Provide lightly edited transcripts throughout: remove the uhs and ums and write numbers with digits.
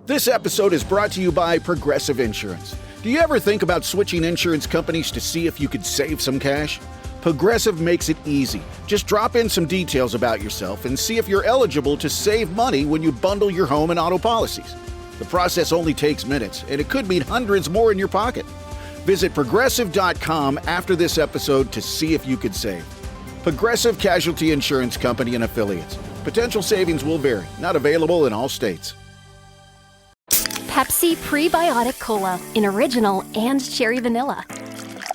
This episode is brought to you by Progressive Insurance. Do you ever think about switching insurance companies to see if you could save some cash? Progressive makes it easy. Just drop in some details about yourself and see if you're eligible to save money when you bundle your home and auto policies. The process only takes minutes, and it could mean hundreds more in your pocket. Visit Progressive.com after this episode to see if you could save. Progressive Casualty Insurance Company and Affiliates. Potential savings will vary. Not available in all states. Pepsi Prebiotic Cola in original and cherry vanilla.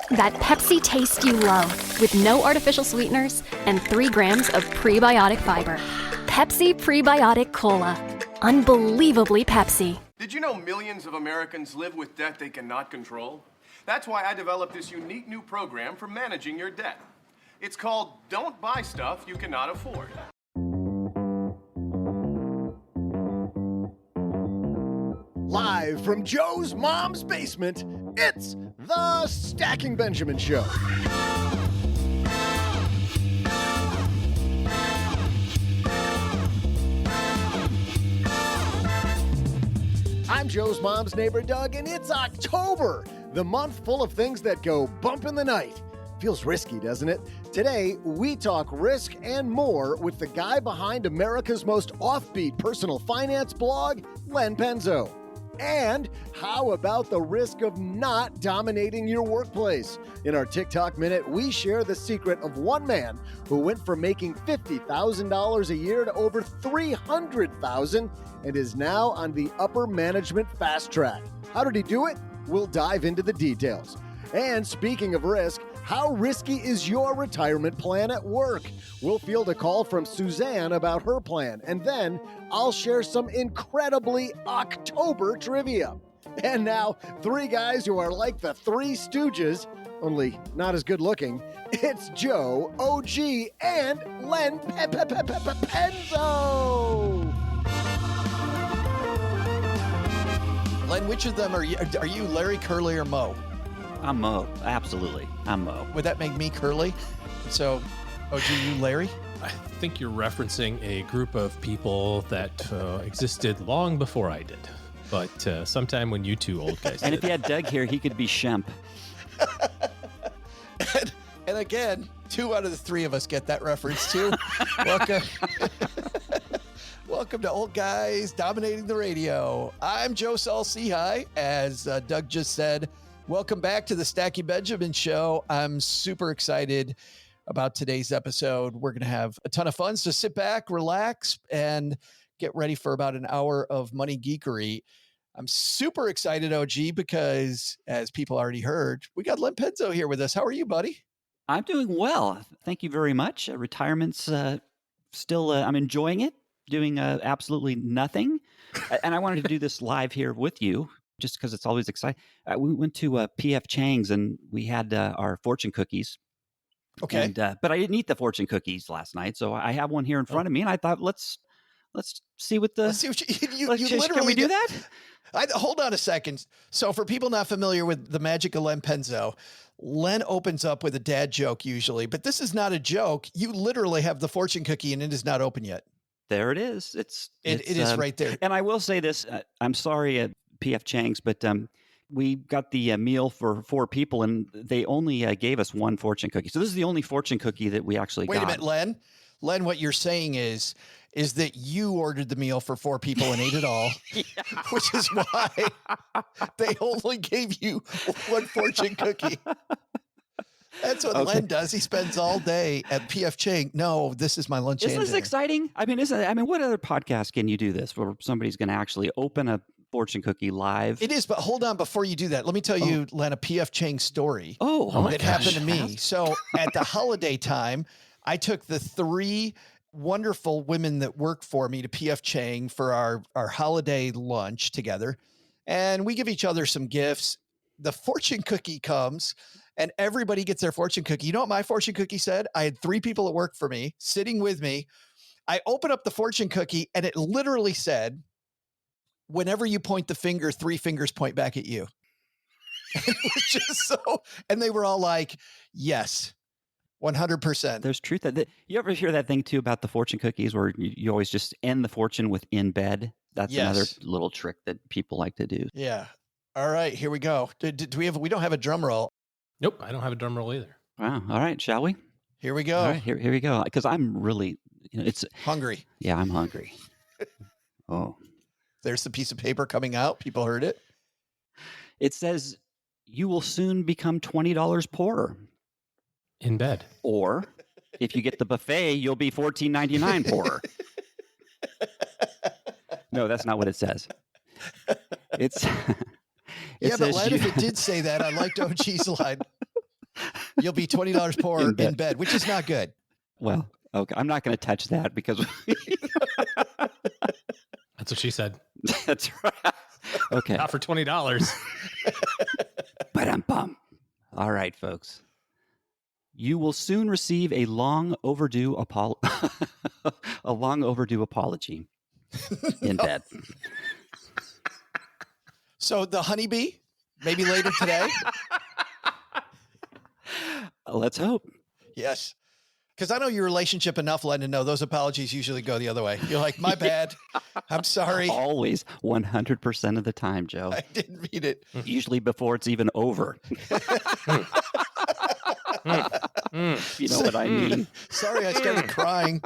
That Pepsi taste you love with no artificial sweeteners and 3 grams of prebiotic fiber. Pepsi Prebiotic Cola. Unbelievably Pepsi. Did you know millions of Americans live with debt they cannot control? That's why I developed this unique new program for managing your debt. It's called Don't Buy Stuff You Cannot Afford. Live from Joe's mom's basement, it's the Stacking Benjamin Show. I'm Joe's mom's neighbor, Doug, and it's October, the month full of things that go bump in the night. Feels risky, doesn't it? Today, we talk risk and more with the guy behind America's most offbeat personal finance blog, Len Penzo. And how about the risk of not dominating your workplace? In our TikTok Minute, we share the secret of one man who went from making $50,000 a year to over $300,000 and is now on the upper management fast track. How did he do it? We'll dive into the details. And speaking of risk, how risky is your retirement plan at work? We'll field a call from Suzanne about her plan, and then I'll share some incredibly October trivia. And now, 3 guys who are like the 3 Stooges, only not as good looking. It's Joe, OG, and Len Penzo. Len, which of them are you? Are you Larry, Curly, or Mo? I'm Mo. Absolutely. I'm Mo. Would that make me Curly? So, OG, you Larry? I think you're referencing a group of people that existed long before I did. But sometime when you two old guys And did. if you had Doug here, he could be Shemp. and again, 2 out of the 3 of us get that reference too. Welcome. Welcome to Old Guys Dominating the Radio. I'm Joe Saul-Sehy. As Doug just said, welcome back to the Stacking Benjamin Show. I'm super excited about today's episode. We're going to have a ton of fun, so sit back, relax, and get ready for about an hour of money geekery. I'm super excited, OG, because as people already heard, we got Len Penzo here with us. How are you, buddy? I'm doing well. Thank you very much. Retirement's still, I'm enjoying it, doing absolutely nothing. And I wanted to do this live here with you, just because it's always exciting. We went to P.F. Chang's and we had our fortune cookies. Okay. And, but I didn't eat the fortune cookies last night, so I have one here in front of me, and I thought, let's see what the. Let's see what you literally literally can we do that? Hold on a second. So for people not familiar with the magic of Len Penzo, Len opens up with a dad joke usually, but this is not a joke. You literally have the fortune cookie and it is not open yet. There it is. It is right there. And I will say this, I'm sorry at P.F. Chang's, but we got the meal for 4 people and they only gave us 1 fortune cookie. So this is the only fortune cookie that we actually got. Wait a minute, Len. Len, what you're saying is that you ordered the meal for 4 people and ate it all, which is why they only gave you 1 fortune cookie. That's what Len does. He spends all day at P.F. Chang. No, this is my lunch. Isn't this exciting? I mean, what other podcast can you do this where somebody's going to actually open a fortune cookie live? It is, but hold on before you do that. Let me tell you, Len, a P.F. Chang story that happened to me. So at the holiday time, I took the 3 wonderful women that worked for me to P.F. Chang for our holiday lunch together. And we give each other some gifts. The fortune cookie comes and everybody gets their fortune cookie. You know what my fortune cookie said? I had 3 people that worked for me sitting with me. I open up the fortune cookie and it literally said, whenever you point the finger, 3 fingers point back at you. And it was just so, and they were all like, yes, 100%. There's truth. You ever hear that thing too about the fortune cookies where you always just end the fortune with in bed? That's another little trick that people like to do. Yeah. All right, here we go. Do we don't have a drum roll. Nope, I don't have a drum roll either. Wow. All right, shall we? Here we go. All right, here we go. Because I'm really, it's hungry. Yeah, I'm hungry. Oh. There's the piece of paper coming out. People heard it. It says, you will soon become $20 poorer. In bed. Or if you get the buffet, you'll be $14.99 poorer. No, that's not what it says. It yeah, but says if it did say that, I liked OG's line. You'll be $20 poorer in bed, which is not good. Well, okay. I'm not going to touch that because... That's what she said. That's right. Okay. Not for $20. Ba-dum-bum. All right, folks. You will soon receive a long overdue apology in bed. So the honeybee, maybe later today? Let's hope. Yes. Because I know your relationship enough, Len, to know those apologies usually go the other way. You're like, my bad. I'm sorry. Always 100% of the time, Joe. I didn't mean it. Usually before it's even over. You know what I mean? Sorry, I started crying.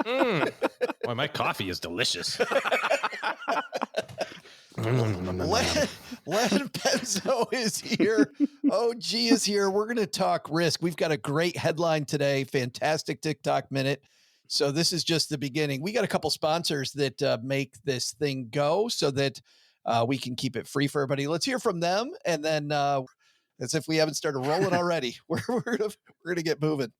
Boy, my coffee is delicious. Len Penzo is here. OG is here. We're going to talk risk. We've got a great headline today. Fantastic TikTok minute. So this is just the beginning. We got a couple sponsors that make this thing go so that we can keep it free for everybody. Let's hear from them. And then as if we haven't started rolling already, we're going to get moving.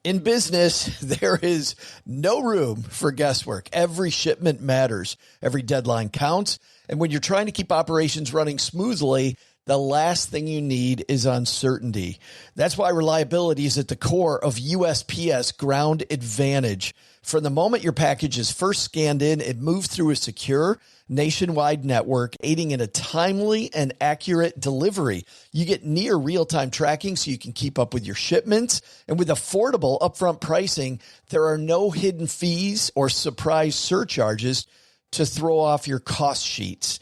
In business, there is no room for guesswork. Every shipment matters. Every deadline counts. And when you're trying to keep operations running smoothly, the last thing you need is uncertainty. That's why reliability is at the core of USPS Ground Advantage. From the moment your package is first scanned in, it moves through a secure nationwide network, aiding in a timely and accurate delivery. You get near real-time tracking so you can keep up with your shipments. And with affordable upfront pricing, there are no hidden fees or surprise surcharges to throw off your cost sheets.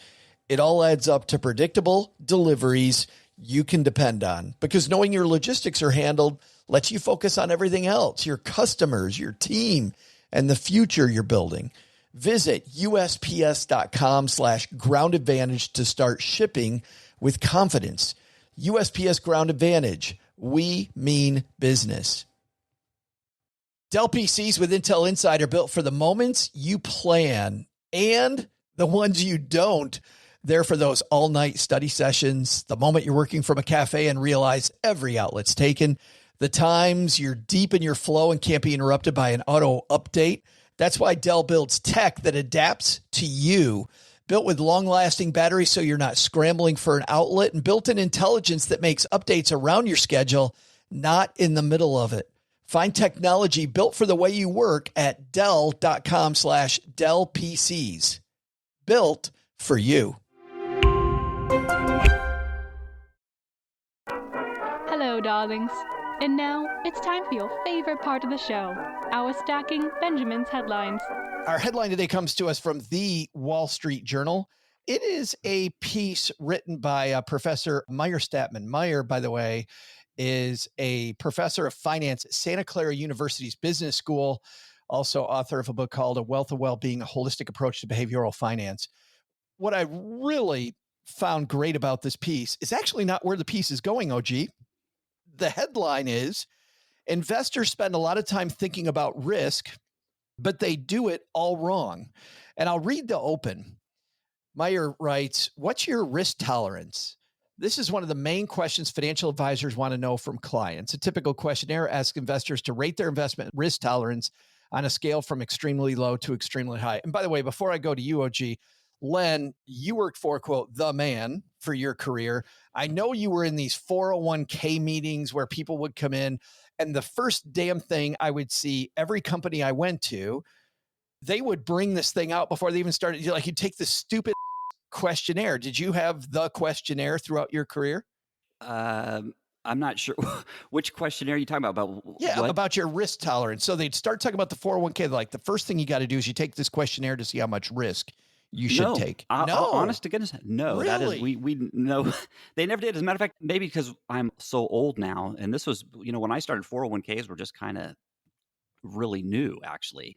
It all adds up to predictable deliveries you can depend on, because knowing your logistics are handled lets you focus on everything else, your customers, your team, and the future you're building. Visit USPS.com/Ground Advantage to start shipping with confidence. USPS Ground Advantage. We mean business. Dell PCs with Intel Inside are built for the moments you plan and the ones you don't. They're for those all-night study sessions, the moment you're working from a cafe and realize every outlet's taken, the times you're deep in your flow and can't be interrupted by an auto update. That's why Dell builds tech that adapts to you. Built with long-lasting batteries so you're not scrambling for an outlet, and built-in intelligence that makes updates around your schedule, not in the middle of it. Find technology built for the way you work at Dell.com/Dell PCs. Built for you. Hello, darlings. And now it's time for your favorite part of the show, our Stacking Benjamin's headlines. Our headline today comes to us from the Wall Street Journal. It is a piece written by Professor Meyer Statman. Meyer, by the way, is a professor of finance at Santa Clara University's Business School, also author of a book called A Wealth of Well-Being, A Holistic Approach to Behavioral Finance. What I really found great about this piece is actually not where the piece is going, OG. The headline is, investors spend a lot of time thinking about risk, but they do it all wrong. And I'll read the open. Meyer writes, what's your risk tolerance? This is one of the main questions financial advisors want to know from clients. A typical questionnaire asks investors to rate their investment risk tolerance on a scale from extremely low to extremely high. And by the way, before I go to you, OG, Len, you worked for, quote, the man for your career. I know you were in these 401k meetings where people would come in, and the first damn thing I would see every company I went to, they would bring this thing out before they even started. Like, you'd take this stupid questionnaire. Did you have the questionnaire throughout your career? I'm not sure which questionnaire you're talking about. Yeah, what? About your risk tolerance. So they'd start talking about the 401k. Like, the first thing you got to do is you take this questionnaire to see how much risk you should take? Honest to goodness, no. Really? That is, we know they never did. As a matter of fact, maybe because I'm so old now, and this was, when I started, 401ks were just kind of really new, actually.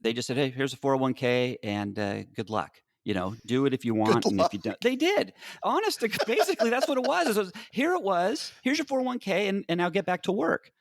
They just said, hey, here's a 401k and good luck. Do it if you want. And if you don't, they did. Basically, that's what it was. Here's your 401k and now get back to work.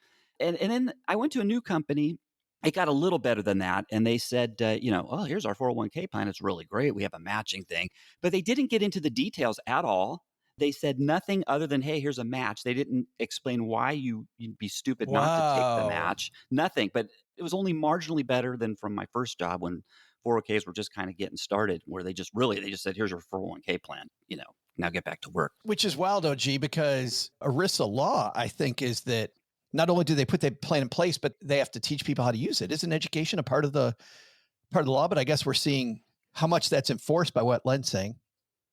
And then I went to a new company. It got a little better than that. And they said, oh, here's our 401k plan. It's really great. We have a matching thing. But they didn't get into the details at all. They said nothing other than, hey, here's a match. They didn't explain why you'd be stupid not to take the match. Nothing. But it was only marginally better than from my first job when 401ks were just kind of getting started, where they just said, here's your 401k plan, now get back to work. Which is wild, OG, because ERISA law, I think, is that not only do they put the plan in place, but they have to teach people how to use it. Isn't education a part of the law? But I guess we're seeing how much that's enforced by what Len's saying.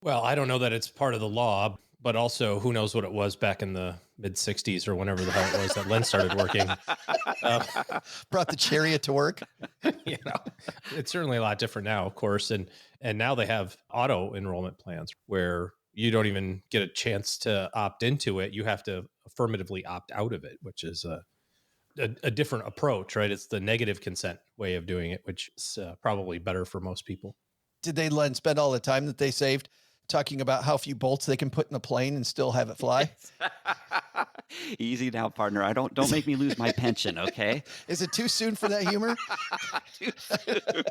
Well, I don't know that it's part of the law, but also who knows what it was back in the mid 60s or whenever the hell it was that Len started working. Brought the chariot to work. It's certainly a lot different now, of course. And now they have auto enrollment plans where you don't even get a chance to opt into it. You have to affirmatively opt out of it, which is a different approach, right? It's the negative consent way of doing it, which is probably better for most people. Did they, Len, spend all the time that they saved talking about how few bolts they can put in a plane and still have it fly? Easy now, partner. Don't make me lose my pension, okay? Is it too soon for that humor? Too soon.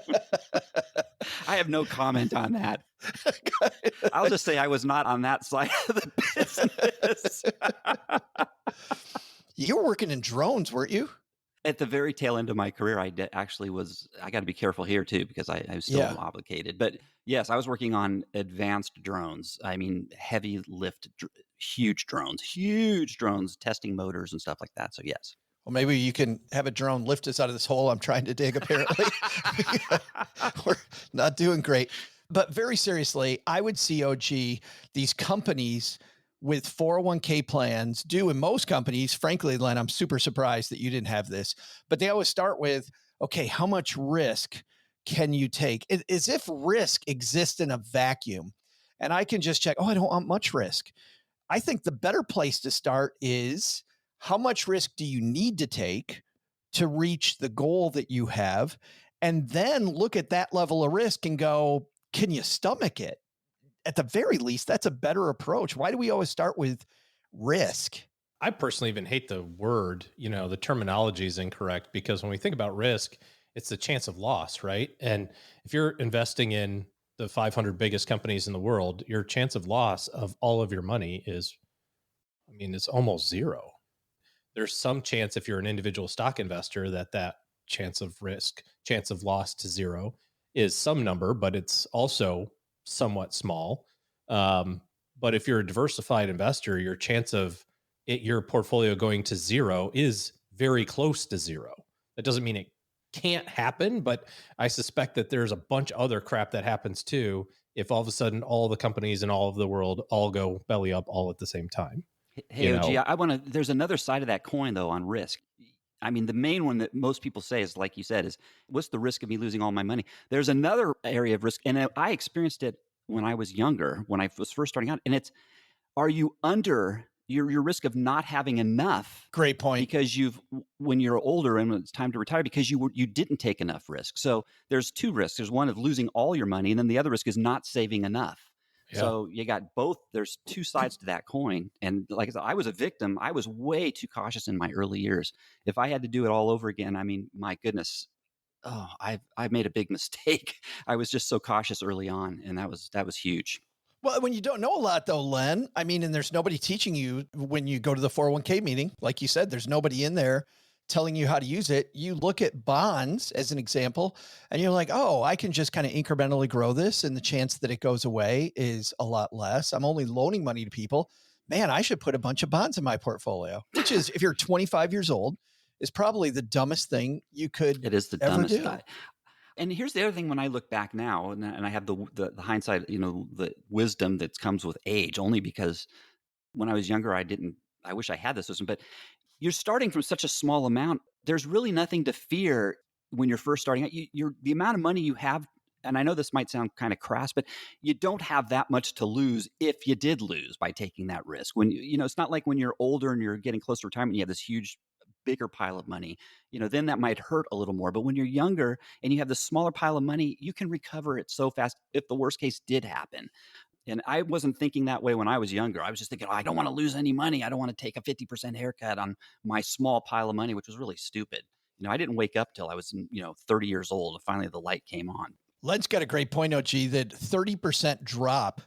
I have no comment on that. I'll just say I was not on that side of the business. You were working in drones, weren't you? At the very tail end of my career, I actually was. I got to be careful here too, because I was still obligated. But yes, I was working on advanced drones. I mean, heavy lift, huge drones, testing motors and stuff like that. So yes. Well, maybe you can have a drone lift us out of this hole I'm trying to dig, apparently. We're not doing great. But very seriously, I would see, OG, these companies with 401k plans do, in most companies, frankly, Len, I'm super surprised that you didn't have this, but they always start with, okay, how much risk can you take? As if risk exists in a vacuum. And I can just check, I don't want much risk. I think the better place to start is, how much risk do you need to take to reach the goal that you have? And then look at that level of risk and go, can you stomach it? At the very least, that's a better approach. Why do we always start with risk? I personally even hate the word, the terminology is incorrect, because when we think about risk, it's the chance of loss, right? And if you're investing in the 500 biggest companies in the world, your chance of loss of all of your money is, it's almost zero. There's some chance, if you're an individual stock investor, that chance of loss to zero is some number, but it's also somewhat small. But if you're a diversified investor, your chance of your portfolio going to zero is very close to zero. That doesn't mean it can't happen, but I suspect that there's a bunch of other crap that happens too if all of a sudden all the companies in all of the world all go belly up all at the same time. Hey, OG, there's another side of that coin though on risk. The main one that most people say is, like you said, is what's the risk of me losing all my money? There's another area of risk, and I experienced it when I was younger, when I was first starting out, and it's, are you under your risk of not having enough? Great point. Because when you're older and it's time to retire, because you didn't take enough risk. So there's two risks. There's one of losing all your money, and then the other risk is not saving enough. Yeah. So you got both. There's two sides to that coin. And like I said, I was a victim. I was way too cautious in my early years. If I had to do it all over again, my goodness, I've made a big mistake. I was just so cautious early on, and that was huge. Well, when you don't know a lot though, Len, and there's nobody teaching you when you go to the 401k meeting, like you said, there's nobody in there telling you how to use it. You look at bonds as an example, and you're like, I can just kind of incrementally grow this, and the chance that it goes away is a lot less. I'm only loaning money to people. Man, I should put a bunch of bonds in my portfolio, which is, if you're 25 years old, is probably the dumbest thing you could It is the ever dumbest do. guy. And here's the other thing, when I look back now, and I have the hindsight, the wisdom that comes with age, only because when I was younger, I wish I had this wisdom, but you're starting from such a small amount. There's really nothing to fear when you're first starting out. The amount of money you have and I know this might sound kind of crass, but you don't have that much to lose if you did lose by taking that risk. When it's not like when you're older and you're getting close to retirement, you have this huge, bigger pile of money, then that might hurt a little more. But when you're younger and you have this smaller pile of money, you can recover it so fast if the worst case did happen. And I wasn't thinking that way when I was younger. I was just thinking, I don't want to lose any money. I don't want to take a 50% haircut on my small pile of money, which was really stupid. I didn't wake up till I was, 30 years old, and finally the light came on. Len's got a great point, OG, that 30% drop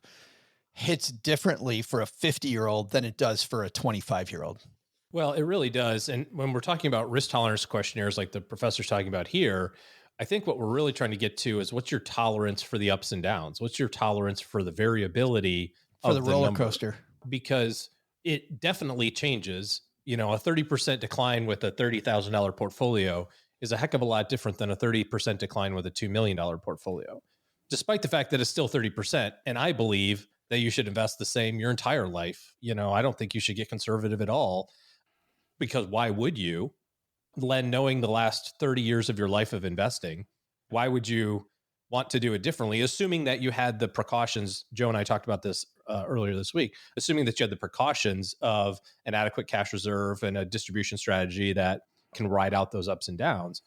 hits differently for a 50-year-old than it does for a 25-year-old. Well, it really does. And when we're talking about risk tolerance questionnaires like the professor's talking about here, I think what we're really trying to get to is what's your tolerance for the ups and downs? What's your tolerance for the variability for of the roller number? coaster? Because it definitely changes. A 30% decline with a $30,000 portfolio is a heck of a lot different than a 30% decline with a $2 million portfolio, despite the fact that it's still 30%. And I believe that you should invest the same your entire life. I don't think you should get conservative at all, because why would you? Len, knowing the last 30 years of your life of investing, why would you want to do it differently? Assuming that you had the precautions, Joe and I talked about this earlier this week, assuming that you had the precautions of an adequate cash reserve and a distribution strategy that can ride out those ups and downs.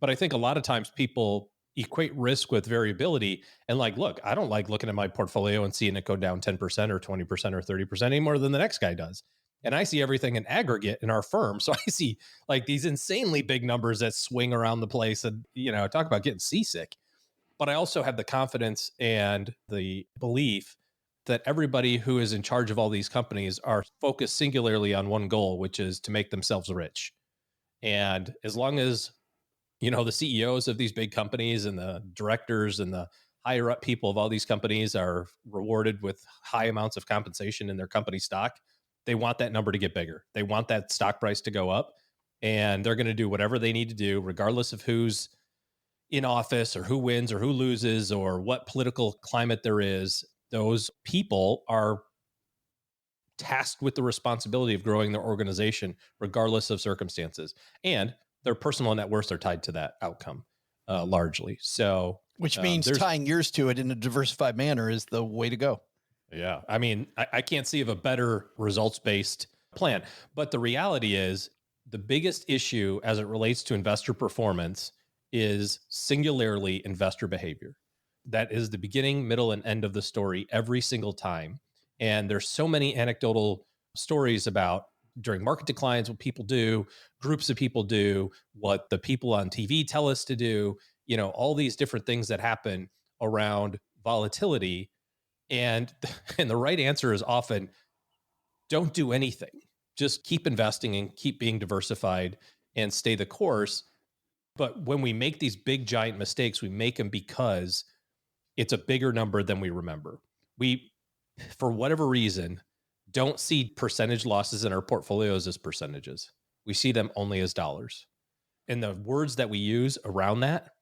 But I think a lot of times people equate risk with variability and look, I don't like looking at my portfolio and seeing it go down 10% or 20% or 30% any more than the next guy does. And I see everything in aggregate in our firm. So I see these insanely big numbers that swing around the place and, talk about getting seasick. But I also have the confidence and the belief that everybody who is in charge of all these companies are focused singularly on one goal, which is to make themselves rich. And as long as, the CEOs of these big companies and the directors and the higher up people of all these companies are rewarded with high amounts of compensation in their company stock, they want that number to get bigger. They want that stock price to go up, and they're going to do whatever they need to do, regardless of who's in office or who wins or who loses or what political climate there is. Those people are tasked with the responsibility of growing their organization, regardless of circumstances. And their personal net worths are tied to that outcome largely. So, which means tying yours to it in a diversified manner is the way to go. Yeah. I mean, I can't see of a better results-based plan. But the reality is the biggest issue as it relates to investor performance is singularly investor behavior. That is the beginning, middle, and end of the story every single time. And there's so many anecdotal stories about during market declines, what people do, groups of people do, what the people on TV tell us to do, all these different things that happen around volatility. And the right answer is often don't do anything. Just keep investing and keep being diversified and stay the course. But when we make these big, giant mistakes, we make them because it's a bigger number than we remember. We, for whatever reason, don't see percentage losses in our portfolios as percentages. We see them only as dollars. And the words that we use around that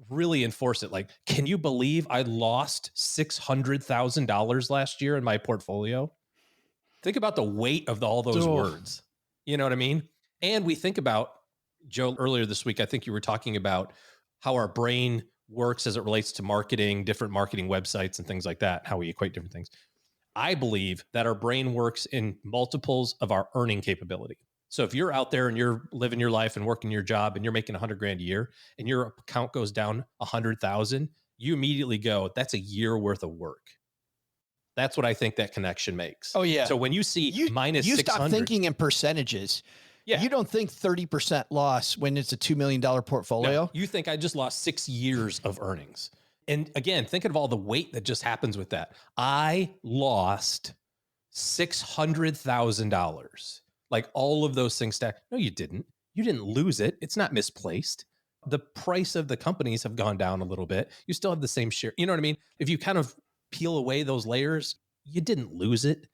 really enforce it. Can you believe I lost $600,000 last year in my portfolio? Think about the weight of all those words. You know what I mean? And we think about, Joe, earlier this week, I think you were talking about how our brain works as it relates to marketing, different marketing websites and things like that, how we equate different things. I believe that our brain works in multiples of our earning capability. So if you're out there and you're living your life and working your job and you're making $100,000 a year and your account goes down 100,000, you immediately go, that's a year worth of work. That's what I think that connection makes. Oh yeah. So when you see minus 600, stop thinking in percentages. Yeah. You don't think 30% loss when it's a $2 million portfolio. No, you think I just lost 6 years of earnings. And again, think of all the weight that just happens with that. I lost $600,000. All of those things stacked. No, you didn't. You didn't lose it. It's not misplaced. The price of the companies have gone down a little bit. You still have the same share. You know what I mean? If you kind of peel away those layers, you didn't lose it.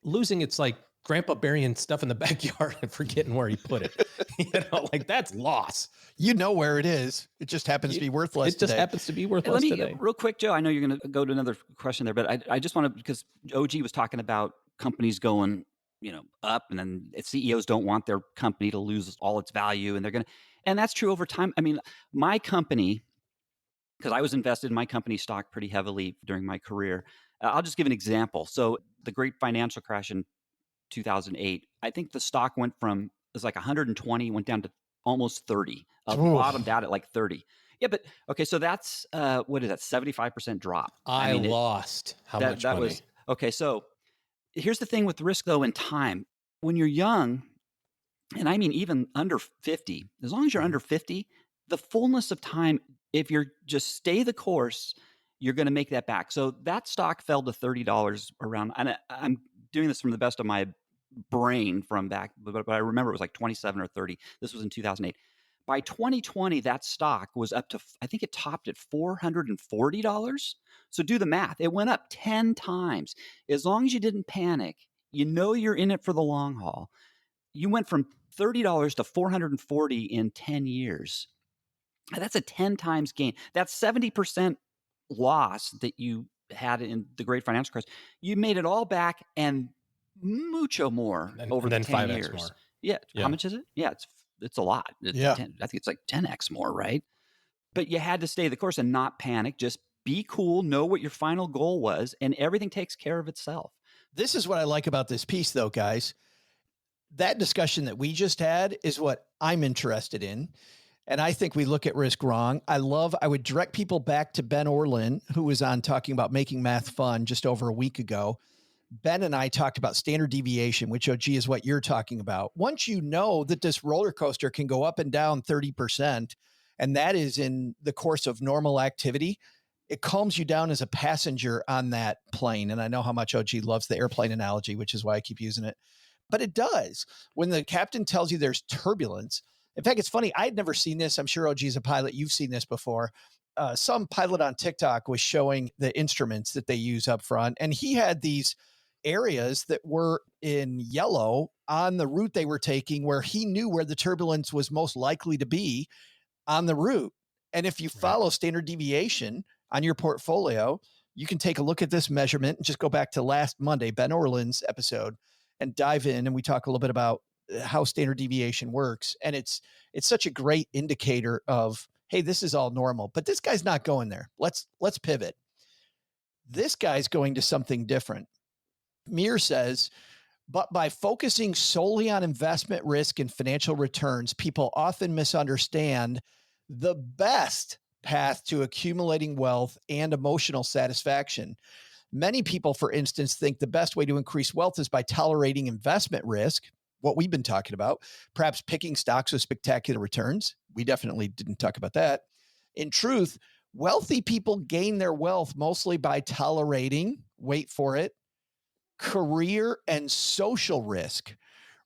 Losing, it's like grandpa burying stuff in the backyard and forgetting where he put it. That's loss. You know where it is. It just happens to be worthless today. It just happens to be worthless today. Real quick, Joe, I know you're going to go to another question there, but I just want to, because OG was talking about companies going, up, and then CEOs don't want their company to lose all its value, and they're going to, and that's true over time. I mean, my company because I was invested in my company stock pretty heavily during my career. I'll just give an example. So the great financial crash in 2008, I think the stock went from, it was like 120, went down to almost 30, bottomed out at like 30. Yeah, but okay, so that's, what is that, 75% drop? I lost how much money? Was, okay, so here's the thing with risk though in time. When you're young, and I mean even under 50, as long as you're under 50, the fullness of time, if you're just stay the course, you're going to make that back. So that stock fell to $30 around, and I'm doing this from the best of my brain from back, but I remember it was like 27 or 30. This was in 2008. By 2020, that stock was up to, I think it topped at $440. So do the math. It went up 10 times. As long as you didn't panic, you know you're in it for the long haul. You went from $30 to $440 in 10 years. That's a 10 times gain. That's 70% loss that you had in the great financial crisis. You made it all back and mucho more over the 10 years. More. Yeah. How much is it? Yeah, it's a lot. I think it's like 10x more, right? But you had to stay the course and not panic. Just be cool, know what your final goal was, and everything takes care of itself. This is what I like about this piece, though, guys. That discussion that we just had is what I'm interested in. And I think we look at risk wrong. I would direct people back to Ben Orlin, who was on talking about making math fun just over a week ago. Ben and I talked about standard deviation, which, OG, is what you're talking about. Once you know that this roller coaster can go up and down 30%, and that is in the course of normal activity, it calms you down as a passenger on that plane. And I know how much OG loves the airplane analogy, which is why I keep using it. But it does. When the captain tells you there's turbulence, in fact, it's funny. I had never seen this. I'm sure OG is a pilot. You've seen this before. Some pilot on TikTok was showing the instruments that they use up front. And he had these areas that were in yellow on the route they were taking where he knew where the turbulence was most likely to be on the route. And if you follow standard deviation on your portfolio, you can take a look at this measurement and just go back to last Monday, Ben Orlin's episode, and dive in. And we talk a little bit about how standard deviation works. And it's such a great indicator of, hey, this is all normal, but this guy's not going there. Let's pivot. This guy's going to something different. Mir says, but by focusing solely on investment risk and financial returns, people often misunderstand the best path to accumulating wealth and emotional satisfaction. Many people, for instance, think the best way to increase wealth is by tolerating investment risk, what we've been talking about, perhaps picking stocks with spectacular returns. We definitely didn't talk about that. In truth, wealthy people gain their wealth mostly by tolerating, wait for it, career and social risk,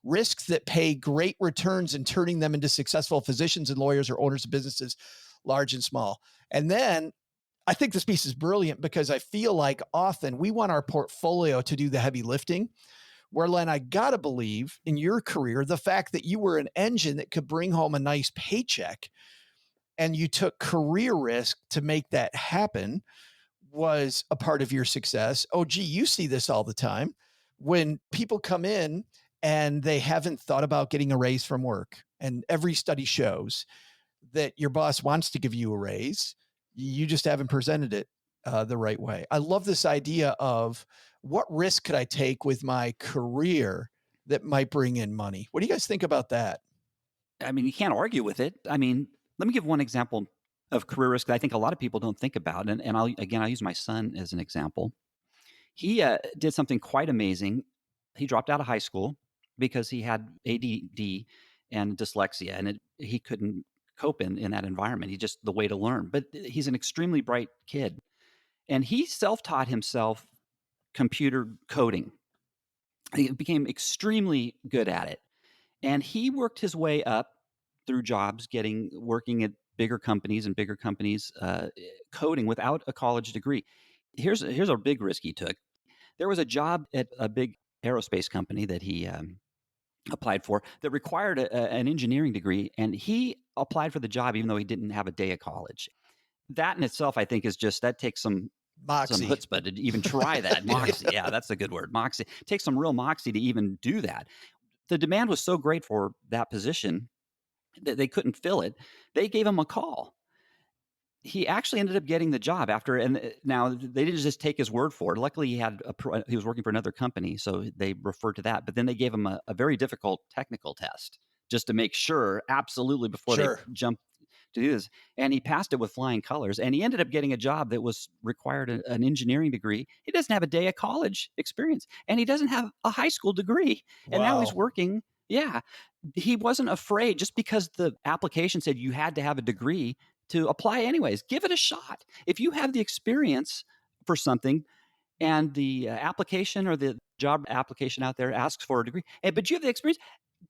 risks that pay great returns and turning them into successful physicians and lawyers or owners of businesses, large and small. And then I think this piece is brilliant because I feel like often we want our portfolio to do the heavy lifting. Where, Len, I got to believe in your career, the fact that you were an engine that could bring home a nice paycheck and you took career risk to make that happen was a part of your success. Oh, gee, you see this all the time when people come in and they haven't thought about getting a raise from work. And every study shows that your boss wants to give you a raise. You just haven't presented it the right way. I love this idea of what risk could I take with my career that might bring in money? What do you guys think about that? I mean, you can't argue with it. I mean, let me give one example of career risk that I think a lot of people don't think about. And I'll use my son as an example. He did something quite amazing. He dropped out of high school because he had ADD and dyslexia, and he couldn't cope in that environment. He just the way to learn. But he's an extremely bright kid. And he self-taught himself computer coding. He became extremely good at it. And he worked his way up through jobs, working at bigger companies coding without a college degree. Here's a big risk he took. There was a job at a big aerospace company that he applied for that required an engineering degree, and he applied for the job even though he didn't have a day of college. That in itself, I think, that takes some chutzpah to even try that. Moxie. Yeah, that's a good word. Moxie. It takes some real moxie to even do that. The demand was so great for that position that they couldn't fill it. They gave him a call. he actually ended up getting the job after, and now they didn't just take his word for it. Luckily, he was working for another company, so they referred to that. But then they gave him a very difficult technical test just to make sure, absolutely, before they jumped to do this. And he passed it with flying colors. And he ended up getting a job that required an engineering degree. He doesn't have a day of college experience, and he doesn't have a high school degree. And now he's working. Yeah, he wasn't afraid just because the application said you had to have a degree to apply anyways. Give it a shot. If you have the experience for something and the application or the job application out there asks for a degree, but you have the experience,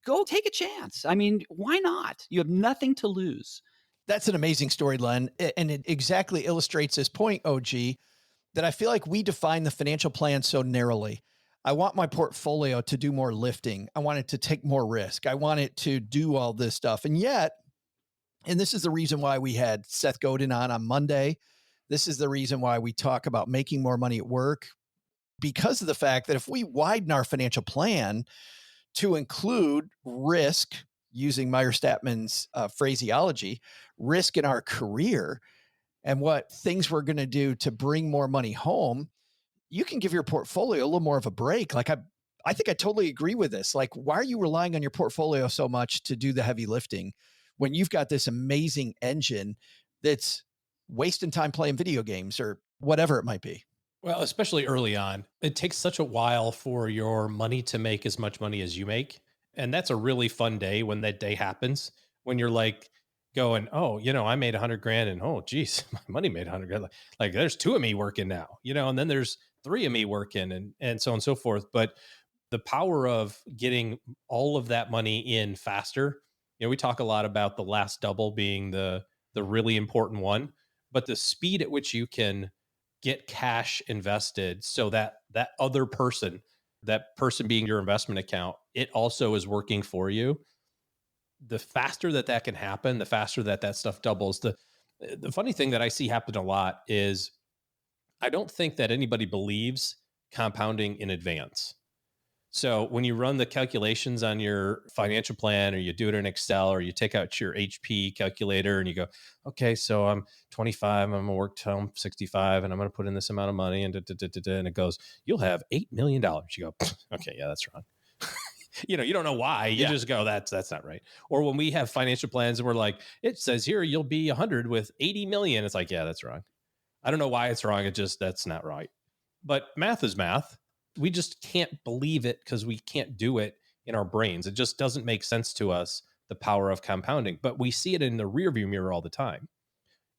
go take a chance. I mean, why not? You have nothing to lose. That's an amazing story, Len. And it exactly illustrates this point, OG, that I feel like we define the financial plan so narrowly. I want my portfolio to do more lifting. I want it to take more risk. I want it to do all this stuff. And yet, and this is the reason why we had Seth Godin on Monday. This is the reason why we talk about making more money at work, because of the fact that if we widen our financial plan to include risk, using Meyer-Statman's phraseology, risk in our career and what things we're going to do to bring more money home, you can give your portfolio a little more of a break. Like I think I totally agree with this. Like, why are you relying on your portfolio so much to do the heavy lifting when you've got this amazing engine that's wasting time playing video games or whatever it might be? Well, especially early on, it takes such a while for your money to make as much money as you make. And that's a really fun day when that day happens, when you're like going, oh, I made $100,000 and oh, geez, my money made $100,000. Like there's 2 of me working now, and then there's 3 of me working and so on and so forth. But the power of getting all of that money in faster, we talk a lot about the last double being the really important one, but the speed at which you can get cash invested so that other person, that person being your investment account, it also is working for you. The faster that can happen, the faster that stuff doubles. The funny thing that I see happen a lot is I don't think that anybody believes compounding in advance. So when you run the calculations on your financial plan, or you do it in Excel, or you take out your HP calculator and you go, okay, so I'm 25, I'm going to work till I'm 65 and I'm going to put in this amount of money and and it goes, you'll have $8 million. You go, okay, yeah, that's wrong. You don't know why. You just go, that's not right. Or when we have financial plans and we're like, it says here, you'll be 100 with 80 million. It's like, yeah, that's wrong. I don't know why it's wrong. That's not right. But math is math. We just can't believe it because we can't do it in our brains. It just doesn't make sense to us, the power of compounding. But we see it in the rearview mirror all the time.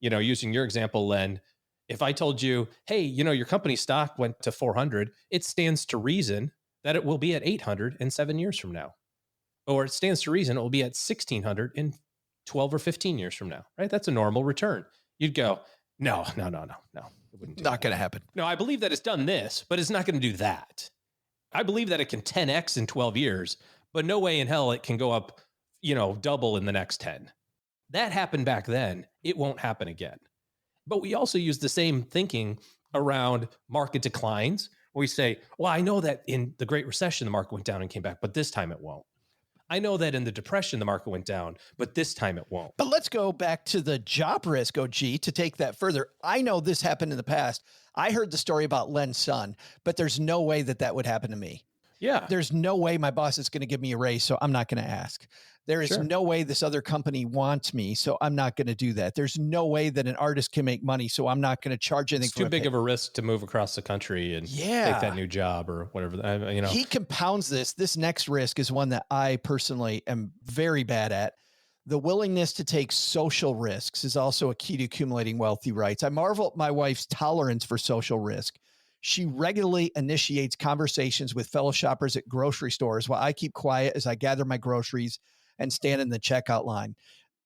Using your example, Len, if I told you, hey, your company stock went to 400, it stands to reason that it will be at 800 in 7 years from now. Or it stands to reason it will be at 1,600 in 12 or 15 years from now, right? That's a normal return. You'd go, no. It wouldn't not going to happen. No, I believe that it's done this, but it's not going to do that. I believe that it can 10x in 12 years, but no way in hell it can go up, double in the next 10. That happened back then. It won't happen again. But we also use the same thinking around market declines. We say, well, I know that in the Great Recession, the market went down and came back, but this time it won't. I know that in the Depression, the market went down, but this time it won't. But let's go back to the job risk, OG, to take that further. I know this happened in the past. I heard the story about Len's son, but there's no way that would happen to me. Yeah. There's no way my boss is going to give me a raise, so I'm not going to ask. There is no way this other company wants me, so I'm not going to do that. There's no way that an artist can make money, so I'm not going to charge anything. It's too big of a risk to move across the country and take that new job or whatever. He compounds this. This next risk is one that I personally am very bad at. The willingness to take social risks is also a key to accumulating wealthy rights. I marvel at my wife's tolerance for social risk. She regularly initiates conversations with fellow shoppers at grocery stores while I keep quiet as I gather my groceries and stand in the checkout line.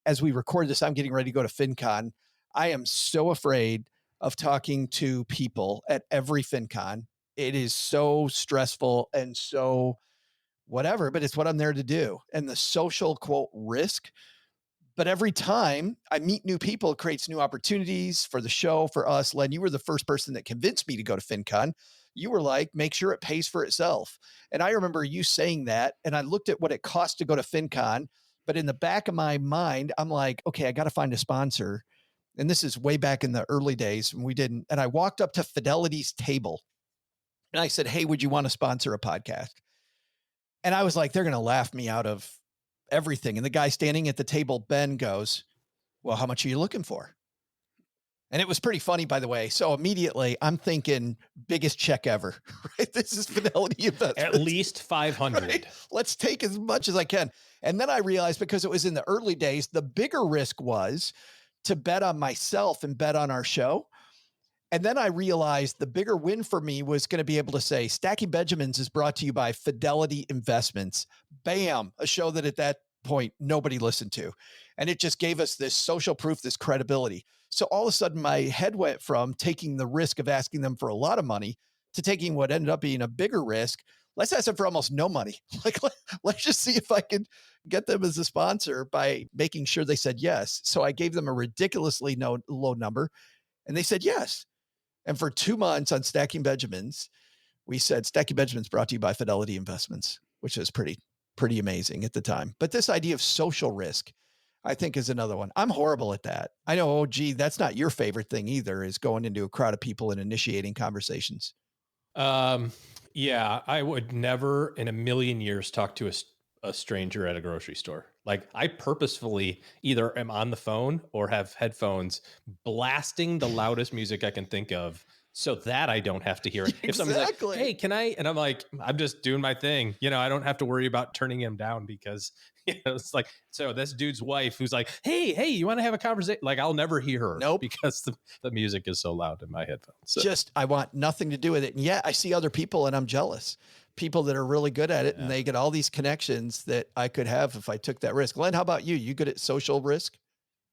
As we record this, I'm getting ready to go to FinCon. I am so afraid of talking to people at every FinCon. It is so stressful and so whatever, but it's what I'm there to do. And the social, quote, risk. But every time I meet new people, it creates new opportunities for the show, for us. Len, you were the first person that convinced me to go to FinCon. You were like, make sure it pays for itself. And I remember you saying that, and I looked at what it cost to go to FinCon, but in the back of my mind, I'm like, okay, I got to find a sponsor. And this is way back in the early days when we didn't. And I walked up to Fidelity's table and I said, hey, would you want to sponsor a podcast? And I was like, they're going to laugh me out of everything. And the guy standing at the table, Ben, goes, well, how much are you looking for? And it was pretty funny, by the way. So immediately I'm thinking biggest check ever, right? This is Fidelity Investments. At least 500. Right? Let's take as much as I can. And then I realized, because it was in the early days, the bigger risk was to bet on myself and bet on our show. And then I realized the bigger win for me was going to be able to say, Stacking Benjamins is brought to you by Fidelity Investments. Bam, a show that at that point nobody listened to. And it just gave us this social proof, this credibility. So all of a sudden my head went from taking the risk of asking them for a lot of money to taking what ended up being a bigger risk. Let's ask them for almost no money. Like, let's just see if I can get them as a sponsor by making sure they said yes. So I gave them a ridiculously low number and they said yes. And for 2 months on Stacking Benjamins, we said Stacking Benjamins brought to you by Fidelity Investments, which is pretty amazing at the time. But this idea of social risk, I think, is another one. I'm horrible at that. I know, oh, gee, that's not your favorite thing either, is going into a crowd of people and initiating conversations. Yeah, I would never in a million years talk to a stranger at a grocery store. Like, I purposefully either am on the phone or have headphones blasting the loudest music I can think of so that I don't have to hear it. If somebody's like, hey, can I? And I'm like, I'm just doing my thing. You know, I don't have to worry about turning him down because, you know, it's like, so this dude's wife who's like, hey, you want to have a conversation? Like, I'll never hear her. Nope. Because the music is so loud in my headphones. So. Just, I want nothing to do with it. And yet I see other people and I'm jealous. People that are really good at it and they get all these connections that I could have if I took that risk. Len, how about you? You good at social risk?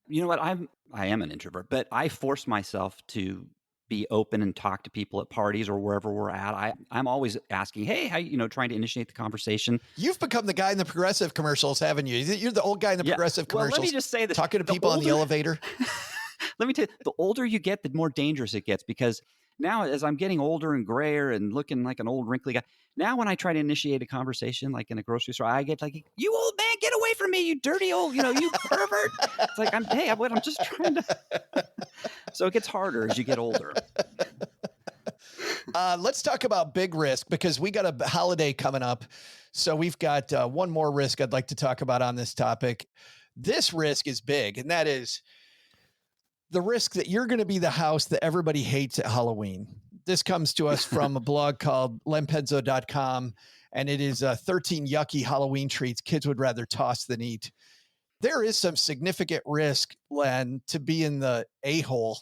You know what? I am an introvert, but I force myself to be open and talk to people at parties or wherever we're at. I'm always asking, hey, how, trying to initiate the conversation. You've become the guy in the Progressive commercials, haven't you? You're the old guy in the Progressive commercials. Well, let me just say this. Talking to people on the elevator. Let me tell you, the older you get, the more dangerous it gets, because now as I'm getting older and grayer and looking like an old wrinkly guy, now when I try to initiate a conversation like in a grocery store, I get like, you old man, get away from me, you dirty old, you pervert. It's like, I'm just trying to. So it gets harder as you get older. Let's talk about big risk, because we got a holiday coming up. So we've got one more risk I'd like to talk about on this topic. This risk is big, and that is the risk that you're going to be the house that everybody hates at Halloween. This comes to us from a blog called lenpenzo.com, and it is 13 yucky Halloween treats kids would rather toss than eat. There is some significant risk, Len, to be in the a-hole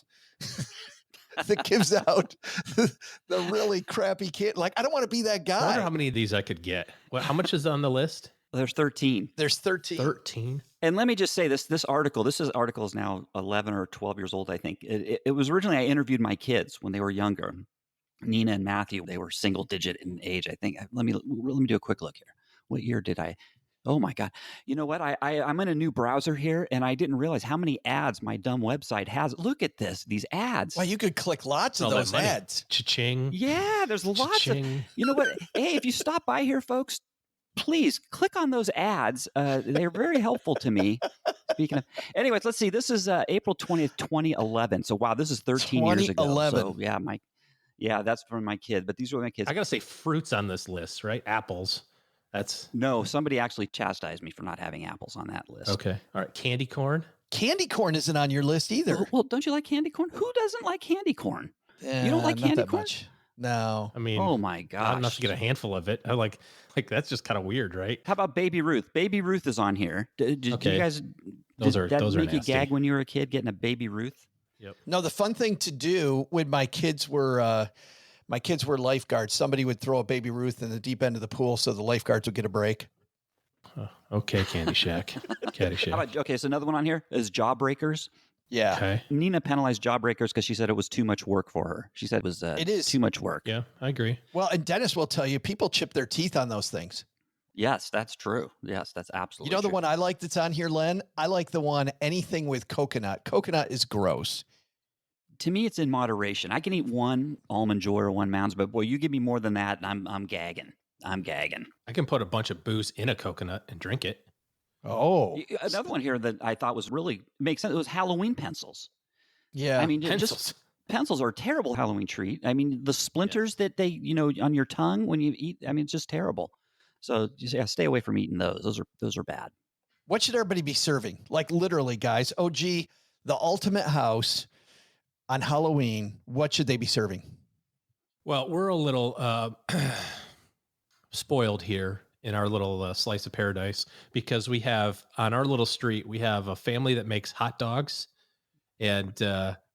that gives out the really crappy kid. Like, I don't want to be that guy. I wonder how many of these I could get. How much is on the list? There's 13. There's 13. 13. And let me just say this article is now 11 or 12 years old, I think. It was originally, I interviewed my kids when they were younger. Nina and Matthew, they were single digit in age, I think. Let me do a quick look here. What year did I? Oh my God. You know what? I'm in a new browser here and I didn't realize how many ads my dumb website has. Look at these ads. Well, you could click lots of those ads. Cha-ching. Yeah, there's lots of, you know what? Hey, if you stop by here, folks, please click on those ads. They're very helpful to me. Speaking of, anyways, let's see. This is April 20th, 2011. So wow, this is 13 years ago. 2011. So yeah, that's from my kid, but these were my kids. I got to say fruits on this list, right? Apples. No, somebody actually chastised me for not having apples on that list. Okay. All right. Candy corn. Candy corn isn't on your list either. Well, don't you like candy corn? Who doesn't like candy corn? Yeah, you don't like not candy that corn? Much. No. I mean, oh my gosh. Not enough to get a handful of it. I like that's just kind of weird, right? How about Baby Ruth? Baby Ruth is on here. Did you guys, those did are that make nasty. you gag when you were a kid getting a Baby Ruth? Yep. No, the fun thing to do when my kids were lifeguards, somebody would throw a Baby Ruth in the deep end of the pool so the lifeguards would get a break. Okay, Candy Shack. Caddy Shack. So another one on here is Jawbreakers. Yeah. Okay. Nina penalized Jawbreakers because she said it was too much work for her. She said it is too much work. Yeah, I agree. Well, and Dennis will tell you, people chip their teeth on those things. Yes, that's true. Yes, that's absolutely the true. one I like that's on here, Len? I like the one, anything with coconut. Coconut is gross. To me, it's in moderation. I can eat one Almond Joy or one Mounds, but boy, you give me more than that, and I'm gagging. I'm gagging. I can put a bunch of booze in a coconut and drink it. Oh. Another one here that I thought was really makes sense. It was Halloween pencils. Yeah. I mean, Pencils. pencils are a terrible Halloween treat. I mean, the splinters that they, on your tongue when you eat, I mean, it's just terrible. So stay away from eating those. Those are bad. What should everybody be serving? Like literally, guys. OG, the ultimate house on Halloween. What should they be serving? Well, we're a little spoiled here in our little slice of paradise because we have on our little street, we have a family that makes hot dogs, and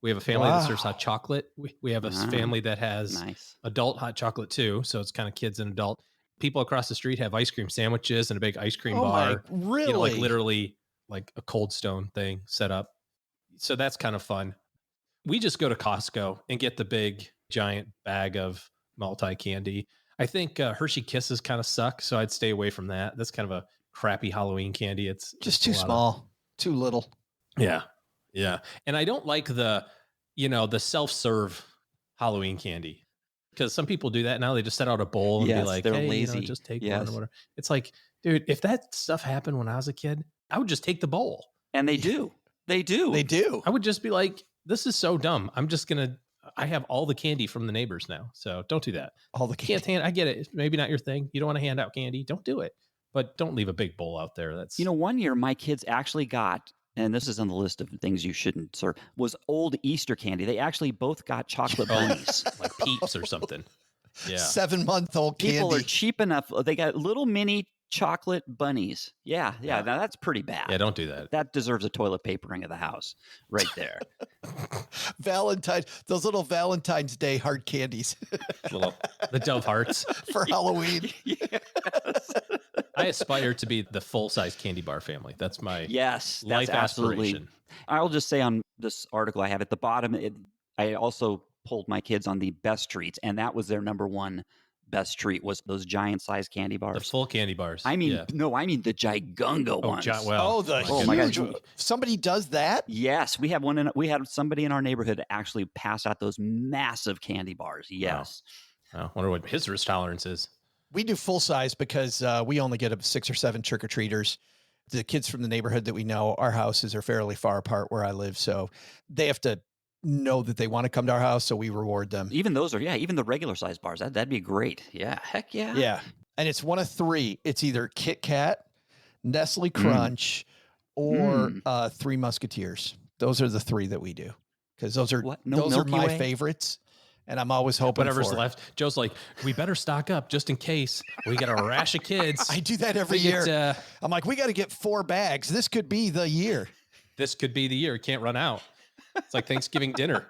we have a family that serves hot chocolate. We have a family that has adult hot chocolate too. So it's kind of kids and adult. People across the street have ice cream sandwiches and a big ice cream bar. Really? Like literally like a Cold Stone thing set up. So that's kind of fun. We just go to Costco and get the big giant bag of multi-candy. I think Hershey Kisses kind of suck, so I'd stay away from that. That's kind of a crappy Halloween candy. It's just too small, too little. Yeah. Yeah. And I don't like the self-serve Halloween candy. Because some people do that now. They just set out a bowl and be like, they're hey, lazy. just take one or whatever. It's like, dude, if that stuff happened when I was a kid, I would just take the bowl. And they do. They do. I would just be like, this is so dumb. I have all the candy from the neighbors now. So don't do that. All the candy. I get it. It's maybe not your thing. You don't want to hand out candy. Don't do it. But don't leave a big bowl out there. That's one year my kids actually got, and this is on the list of things you shouldn't serve, was old Easter candy. They actually both got chocolate bunnies. Like Peeps or something. Yeah. 7-month-old candy. People are cheap enough. They got little mini chocolate bunnies. Yeah. Now that's pretty bad. Yeah, don't do that. That deserves a toilet papering of the house right there. Those little Valentine's Day hard candies. The Dove Hearts. For Halloween. Yes. I aspire to be the full-size candy bar family. That's my life absolutely. aspiration. I'll just say on this article I have at the bottom, I also polled my kids on the best treats, and that was their number one best treat was those giant-sized candy bars. The full candy bars. I mean, I mean the gigungo ones. My God. Somebody does that? Yes, we have one. We had somebody in our neighborhood actually pass out those massive candy bars. Yes. Wow. I wonder what his risk tolerance is. We do full size because we only get 6 or 7 trick-or-treaters. The kids from the neighborhood that we know, our houses are fairly far apart where I live. So they have to know that they want to come to our house. So we reward them. Even those are, even the regular size bars. That'd be great. Yeah. Heck yeah. Yeah. And it's one of 3. It's either Kit Kat, Nestle Crunch, or 3 Musketeers. Those are the 3 that we do. Because those are my favorites. And I'm always hoping whatever's for left. Joe's like, we better stock up just in case we got a rash of kids. I do that every year. I'm like, we got to get 4 bags. This could be the year. This could be the year. It can't run out. It's like Thanksgiving dinner.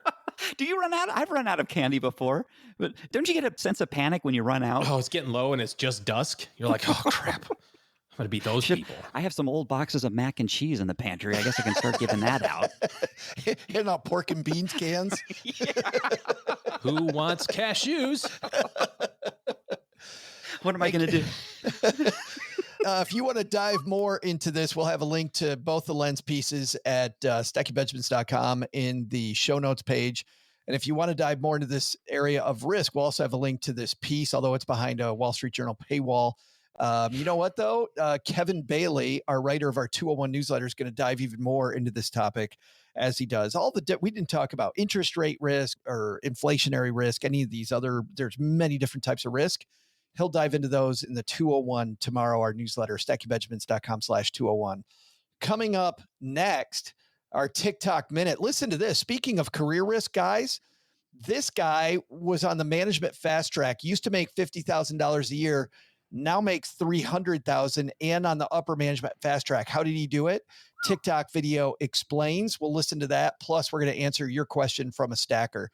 Do you run out? I've run out of candy before, but don't you get a sense of panic when you run out? Oh, it's getting low and it's just dusk. You're like, oh crap. I'm going to beat those people. I have some old boxes of mac and cheese in the pantry. I guess I can start giving that out. Hitting out pork and beans cans. Who wants cashews? What am I going to do? If you want to dive more into this, we'll have a link to both the Len's pieces at stackybenjamins.com in the show notes page. And if you want to dive more into this area of risk, we'll also have a link to this piece, although it's behind a Wall Street Journal paywall. You know what, though? Kevin Bailey, our writer of our 201 newsletter, is going to dive even more into this topic as he does. We didn't talk about interest rate risk or inflationary risk, any of these there's many different types of risk. He'll dive into those in the 201 tomorrow, our newsletter, stackybenjamins.com/201. Coming up next, our TikTok Minute. Listen to this. Speaking of career risk, guys, this guy was on the management fast track, used to make $50,000 a year, now makes $300,000 and on the upper management fast track. How did he do it? TikTok video explains. We'll listen to that. Plus, we're going to answer your question from a stacker.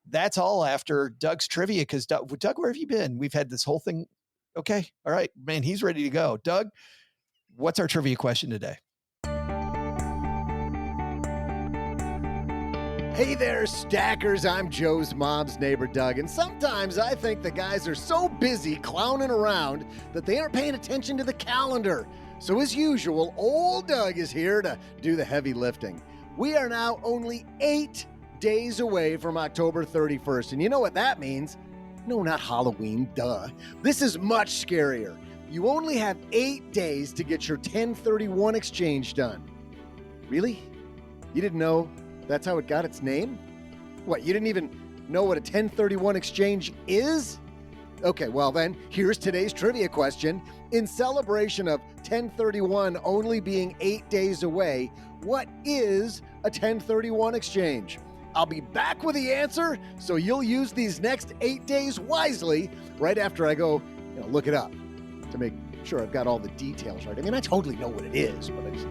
That's all after Doug's trivia. Because Doug, where have you been? We've had this whole thing. Okay. All right, man, he's ready to go. Doug, what's our trivia question today? Hey there, stackers. I'm Joe's mom's neighbor, Doug, and sometimes I think the guys are so busy clowning around that they aren't paying attention to the calendar. So as usual, old Doug is here to do the heavy lifting. We are now only 8 days away from October 31st, and you know what that means? No, not Halloween, duh. This is much scarier. You only have 8 days to get your 1031 exchange done. Really? You didn't know? That's how it got its name? What, you didn't even know what a 1031 exchange is? Okay, well then, here's today's trivia question. In celebration of 1031 only being 8 days away, what is a 1031 exchange? I'll be back with the answer, so you'll use these next 8 days wisely right after I go, look it up to make sure I've got all the details right. I mean, I totally know what it is, but I just...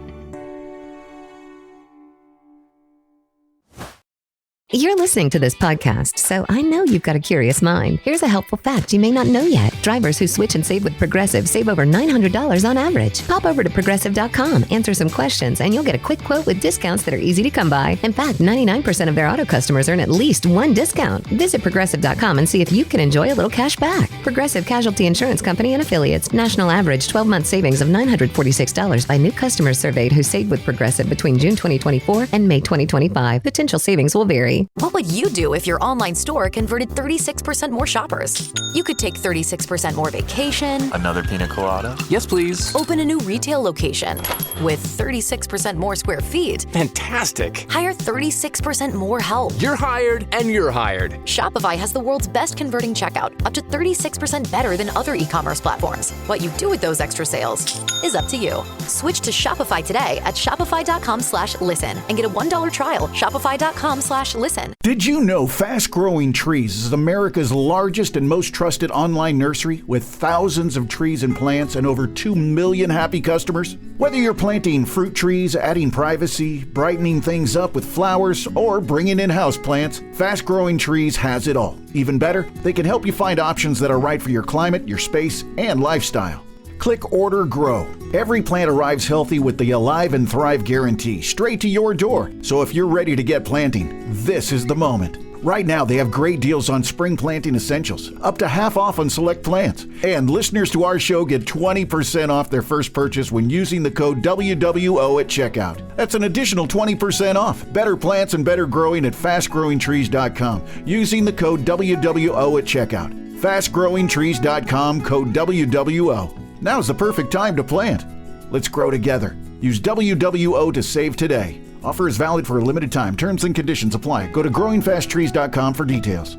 You're listening to this podcast, so I know you've got a curious mind. Here's a helpful fact you may not know yet. Drivers who switch and save with Progressive save over $900 on average. Pop over to Progressive.com, answer some questions, and you'll get a quick quote with discounts that are easy to come by. In fact, 99% of their auto customers earn at least one discount. Visit Progressive.com and see if you can enjoy a little cash back. Progressive Casualty Insurance Company and Affiliates. National average 12-month savings of $946 by new customers surveyed who saved with Progressive between June 2024 and May 2025. Potential savings will vary. What would you do if your online store converted 36% more shoppers? You could take 36% more vacation. Another pina colada? Yes, please. Open a new retail location with 36% more square feet. Fantastic. Hire 36% more help. You're hired and you're hired. Shopify has the world's best converting checkout, up to 36% better than other e-commerce platforms. What you do with those extra sales is up to you. Switch to Shopify today at shopify.com/listen and get a $1 trial. Shopify.com/listen. Did you know Fast Growing Trees is America's largest and most trusted online nursery with thousands of trees and plants and over 2 million happy customers? Whether you're planting fruit trees, adding privacy, brightening things up with flowers, or bringing in houseplants, Fast Growing Trees has it all. Even better, they can help you find options that are right for your climate, your space, and lifestyle. Click Order Grow. Every plant arrives healthy with the Alive and Thrive guarantee straight to your door. So if you're ready to get planting, this is the moment. Right now, they have great deals on spring planting essentials, up to half off on select plants. And listeners to our show get 20% off their first purchase when using the code WWO at checkout. That's an additional 20% off. Better plants and better growing at fastgrowingtrees.com using the code WWO at checkout. Fastgrowingtrees.com, code WWO. Now's the perfect time to plant. Let's grow together. Use WWO to save today. Offer is valid for a limited time. Terms and conditions apply. Go to growingfasttrees.com for details.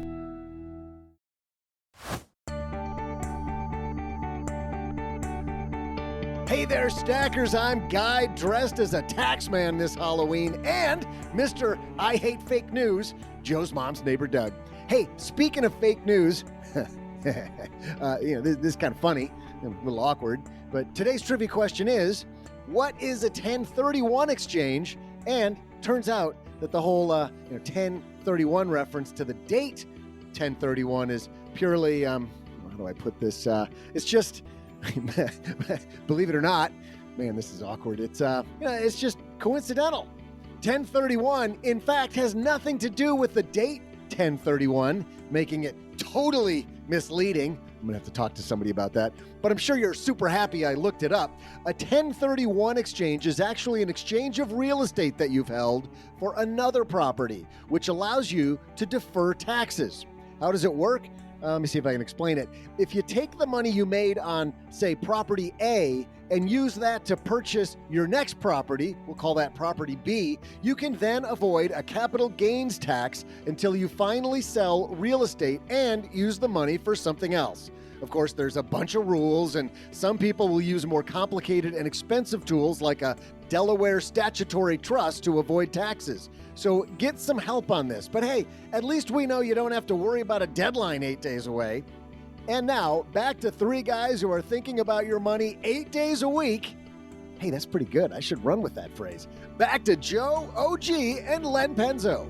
Hey there, stackers. I'm Guy, dressed as a taxman this Halloween, and Mr. I Hate Fake News, Joe's mom's neighbor, Doug. Hey, speaking of fake news, this is kind of funny, a little awkward, but today's trivia question is, what is a 1031 exchange? And turns out that the whole 1031 reference to the date 1031 is purely, how do I put this? It's just, believe it or not, man, this is awkward. It's just coincidental. 1031, in fact, has nothing to do with the date 1031, making it totally misleading. I'm going to have to talk to somebody about that, but I'm sure you're super happy I looked it up. A 1031 exchange is actually an exchange of real estate that you've held for another property, which allows you to defer taxes. How does it work? Let me see if I can explain it. If you take the money you made on, say, property A and use that to purchase your next property, we'll call that property B, you can then avoid a capital gains tax until you finally sell real estate and use the money for something else. Of course, there's a bunch of rules, and some people will use more complicated and expensive tools like a Delaware statutory trust to avoid taxes. So get some help on this. But hey, at least we know you don't have to worry about a deadline 8 days away. And now, back to three guys who are thinking about your money 8 days a week. Hey, that's pretty good. I should run with that phrase. Back to Joe, OG, and Len Penzo.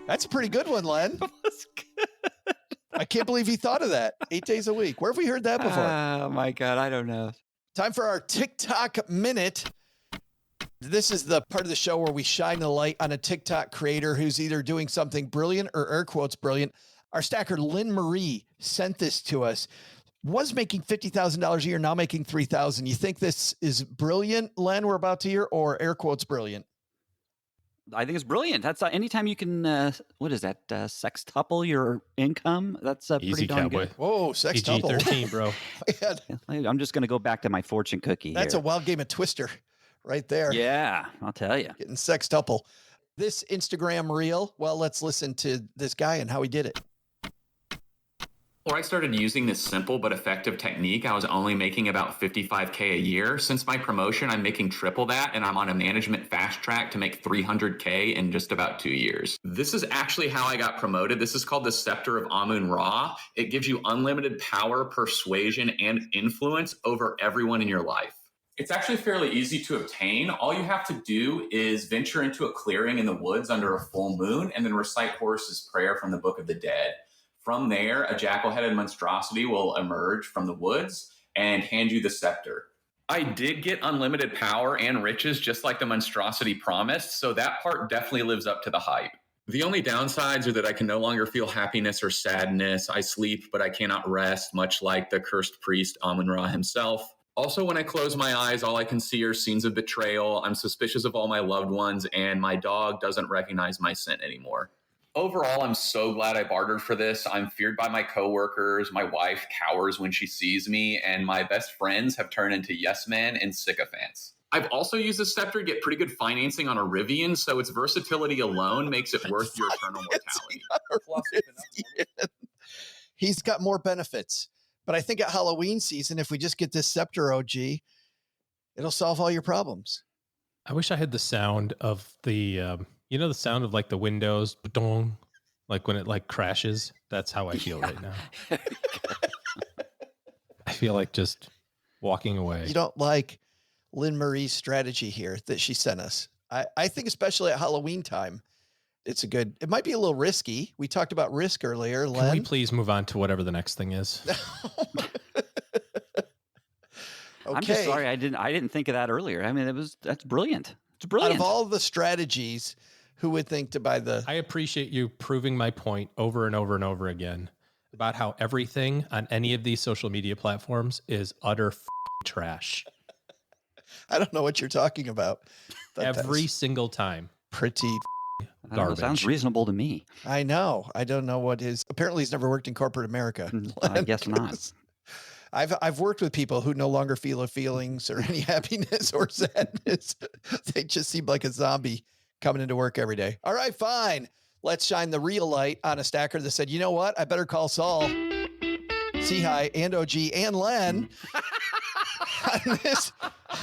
That's a pretty good one, Len. I can't believe he thought of that. 8 days a week. Where have we heard that before? Oh, my God. I don't know. Time for our TikTok Minute. This is the part of the show where we shine a light on a TikTok creator who's either doing something brilliant or air quotes brilliant. Our stacker, Lynn Marie, sent this to us. Was making $50,000 a year, now making $3,000. You think this is brilliant, Len, we're about to hear, or air quotes brilliant? I think it's brilliant. That's anytime you can, what is that, sextuple your income? That's easy, pretty darn cowboy. good. Whoa, sextuple. PG-13, bro. I'm just going to go back to my fortune cookie. That's here. a wild game of Twister right there. Yeah, I'll tell you. Getting sextuple. this Instagram reel? Well, let's listen to this guy and how he did it. Before I started using this simple but effective technique, I was only making about $55K a year. Since my promotion, I'm making triple that, and I'm on a management fast track to make $300K in just about 2 years. This is actually how I got promoted. This is called the Scepter of Amun-Ra. It gives you unlimited power, persuasion, and influence over everyone in your life. It's actually fairly easy to obtain. All you have to do is venture into a clearing in the woods under a full moon and then recite Horus's prayer from the Book of the Dead. From there, a jackal-headed monstrosity will emerge from the woods and hand you the scepter. I did get unlimited power and riches just like the monstrosity promised, so that part definitely lives up to the hype. The only downsides are that I can no longer feel happiness or sadness. I sleep, but I cannot rest, much like the cursed priest Amun-Ra himself. Also, when I close my eyes, all I can see are scenes of betrayal. I'm suspicious of all my loved ones, and my dog doesn't recognize my scent anymore. Overall, I'm so glad I bartered for this. I'm feared by my coworkers. My wife cowers when she sees me, and my best friends have turned into yes men and sycophants. I've also used this scepter to get pretty good financing on a Rivian, so its versatility alone makes it worth your eternal mortality. He's got more benefits. But I think at Halloween season, if we just get this scepter, OG, it'll solve all your problems. I wish I had the sound of the, the sound of like the windows, ba-dong, like when it like crashes. That's how I feel right now. I feel like just walking away. You don't like Lynn Marie's strategy here that she sent us. I think especially at Halloween time, it might be a little risky. We talked about risk earlier. Len. Can we please move on to whatever the next thing is? Okay. I'm just sorry I didn't think of that earlier. I mean, that's brilliant. It's brilliant. Out of all the strategies, who would think to buy the... I appreciate you proving my point over and over and over again about how everything on any of these social media platforms is utter trash. I don't know what you're talking about. Every single time. Pretty garbage. Sounds reasonable to me. I know. I don't know what his... Apparently he's never worked in corporate America. I guess not. I've worked with people who no longer feel feelings or any happiness or sadness. They just seem like a zombie coming into work every day. All right, fine. Let's shine the real light on a stacker that said, you know what? I better call Saul, C-Hi, and OG, and Len.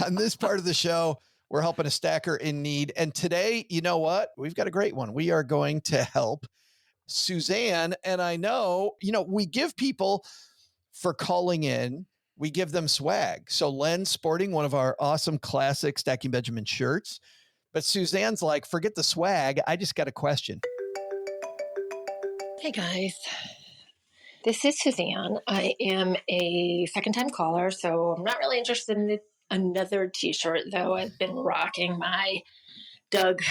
on this part of the show, we're helping a stacker in need. And today, you know what? We've got a great one. We are going to help Suzanne. And I know, we give people... for calling in, we give them swag. So Len's sporting one of our awesome classic Stacking Benjamin shirts, but Suzanne's like, forget the swag. I just got a question. Hey guys, this is Suzanne. I am a second-time caller, so I'm not really interested in another t-shirt, though. I've been rocking my Doug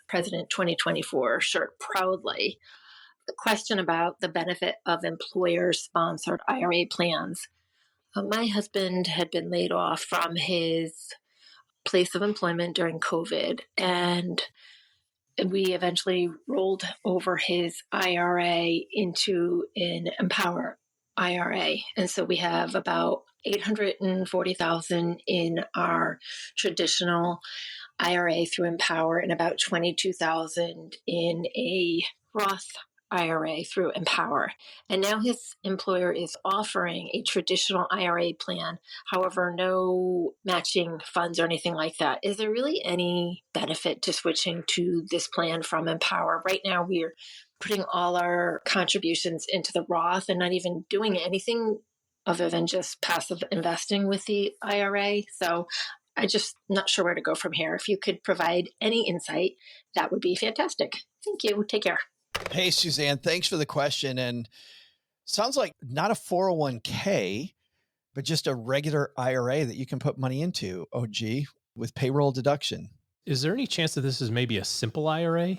President 2024 shirt proudly. The question about the benefit of employer-sponsored IRA plans. My husband had been laid off from his place of employment during COVID, and we eventually rolled over his IRA into an Empower IRA. And so we have about $840,000 in our traditional IRA through Empower and about $22,000 in a Roth IRA through Empower. And now his employer is offering a traditional IRA plan. However, no matching funds or anything like that. Is there really any benefit to switching to this plan from Empower? Right now, we're putting all our contributions into the Roth and not even doing anything other than just passive investing with the IRA. So I'm just not sure where to go from here. If you could provide any insight, that would be fantastic. Thank you. Take care. Hey, Suzanne, thanks for the question. And sounds like not a 401k, but just a regular IRA that you can put money into, OG, with payroll deduction. Is there any chance that this is maybe a simple IRA?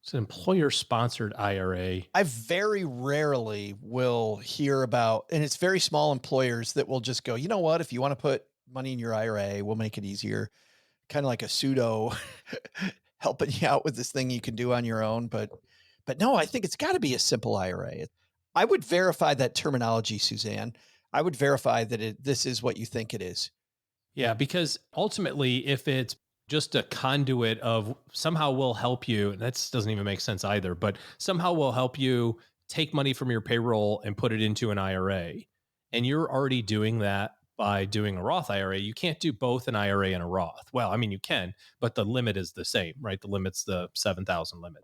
It's an employer-sponsored IRA. I very rarely will hear about, and it's very small employers that will just go, you know what, if you want to put money in your IRA, we'll make it easier. Kind of like a pseudo helping you out with this thing you can do on your own. But no, I think it's got to be a simple IRA. I would verify that terminology, Suzanne. I would verify that this is what you think it is. Yeah, because ultimately, if it's just a conduit of somehow will help you. And that doesn't even make sense either, but somehow will help you take money from your payroll and put it into an IRA. And you're already doing that by doing a Roth IRA. You can't do both an IRA and a Roth. Well, I mean, you can, but the limit is the same, right? The limit's the 7,000 limit.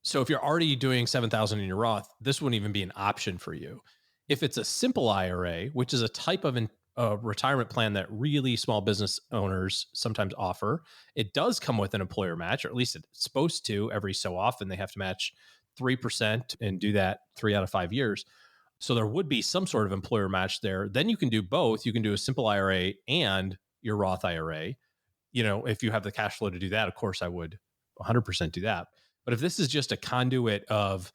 So if you're already doing 7,000 in your Roth, this wouldn't even be an option for you. If it's a simple IRA, which is a type of retirement plan that really small business owners sometimes offer, it does come with an employer match, or at least it's supposed to. Every so often they have to match 3% and do that 3 out of 5 years. So there would be some sort of employer match there. Then you can do both. You can do a simple IRA and your Roth IRA. You know, if you have the cash flow to do that, of course I would 100% do that. But if this is just a conduit of,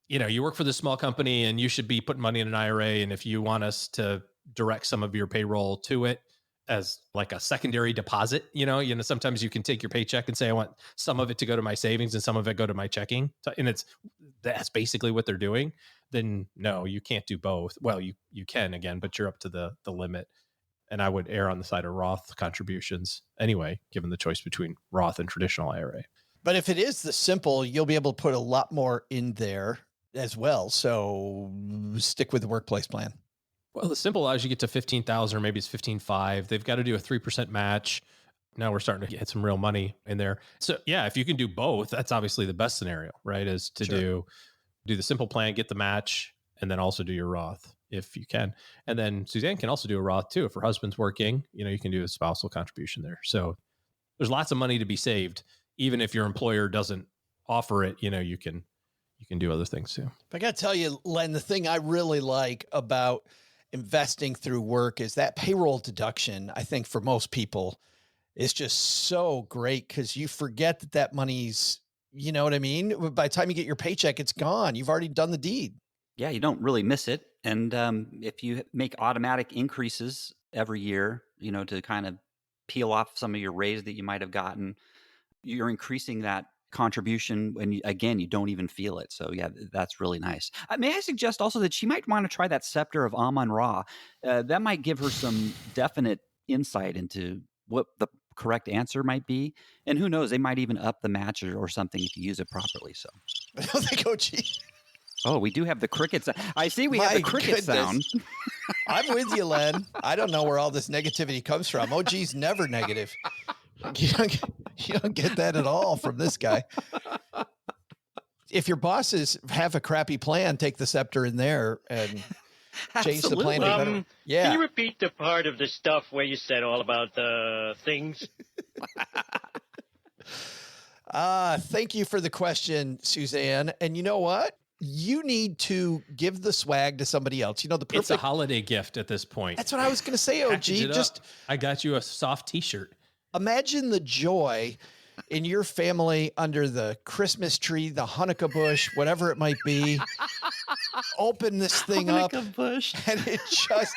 you know, you work for this small company and you should be putting money in an IRA, and if you want us to direct some of your payroll to it as like a secondary deposit, you know, sometimes you can take your paycheck and say, I want some of it to go to my savings and some of it go to my checking. And that's basically what they're doing. Then no, you can't do both. Well, you can again, but you're up to the limit. And I would err on the side of Roth contributions anyway, given the choice between Roth and traditional IRA. But if it is the simple, you'll be able to put a lot more in there as well. So stick with the workplace plan. Well, the simple allows you to get to 15,000, or maybe it's 15,500. They've got to do a 3% match. Now we're starting to get some real money in there. So yeah, if you can do both, that's obviously the best scenario, right? Is to do the simple plan, get the match, and then also do your Roth if you can. And then Suzanne can also do a Roth too. If her husband's working, you can do a spousal contribution there. So there's lots of money to be saved. Even if your employer doesn't offer it, you can do other things too. I got to tell you, Len, the thing I really like about investing through work is that payroll deduction. I think for most people is just so great because you forget that money's, you know what I mean? By the time you get your paycheck, it's gone. You've already done the deed. Yeah, you don't really miss it. And if you make automatic increases every year, to kind of peel off some of your raise that you might have gotten, you're increasing that contribution, and you don't even feel it. So yeah, that's really nice. May I suggest also that she might want to try that scepter of Amun-Ra. That might give her some definite insight into what the correct answer might be, and who knows, they might even up the match or something if you use it properly. So I don't think OG. Oh, we do have the crickets. I see we have the cricket sound. I'm with you, Len. I don't know where all this negativity comes from. OG's never negative. You don't get that at all from this guy. If your bosses have a crappy plan, take the scepter in there and change the plan. Can you repeat the part of the stuff where you said all about the things? Thank you for the question, Suzanne. And you know what? You need to give the swag to somebody else. It's a holiday gift at this point. That's what I was going to say, OG. I got you a soft t-shirt. Imagine the joy in your family under the Christmas tree, the Hanukkah bush, whatever it might be. Open this thing up, bush. And it just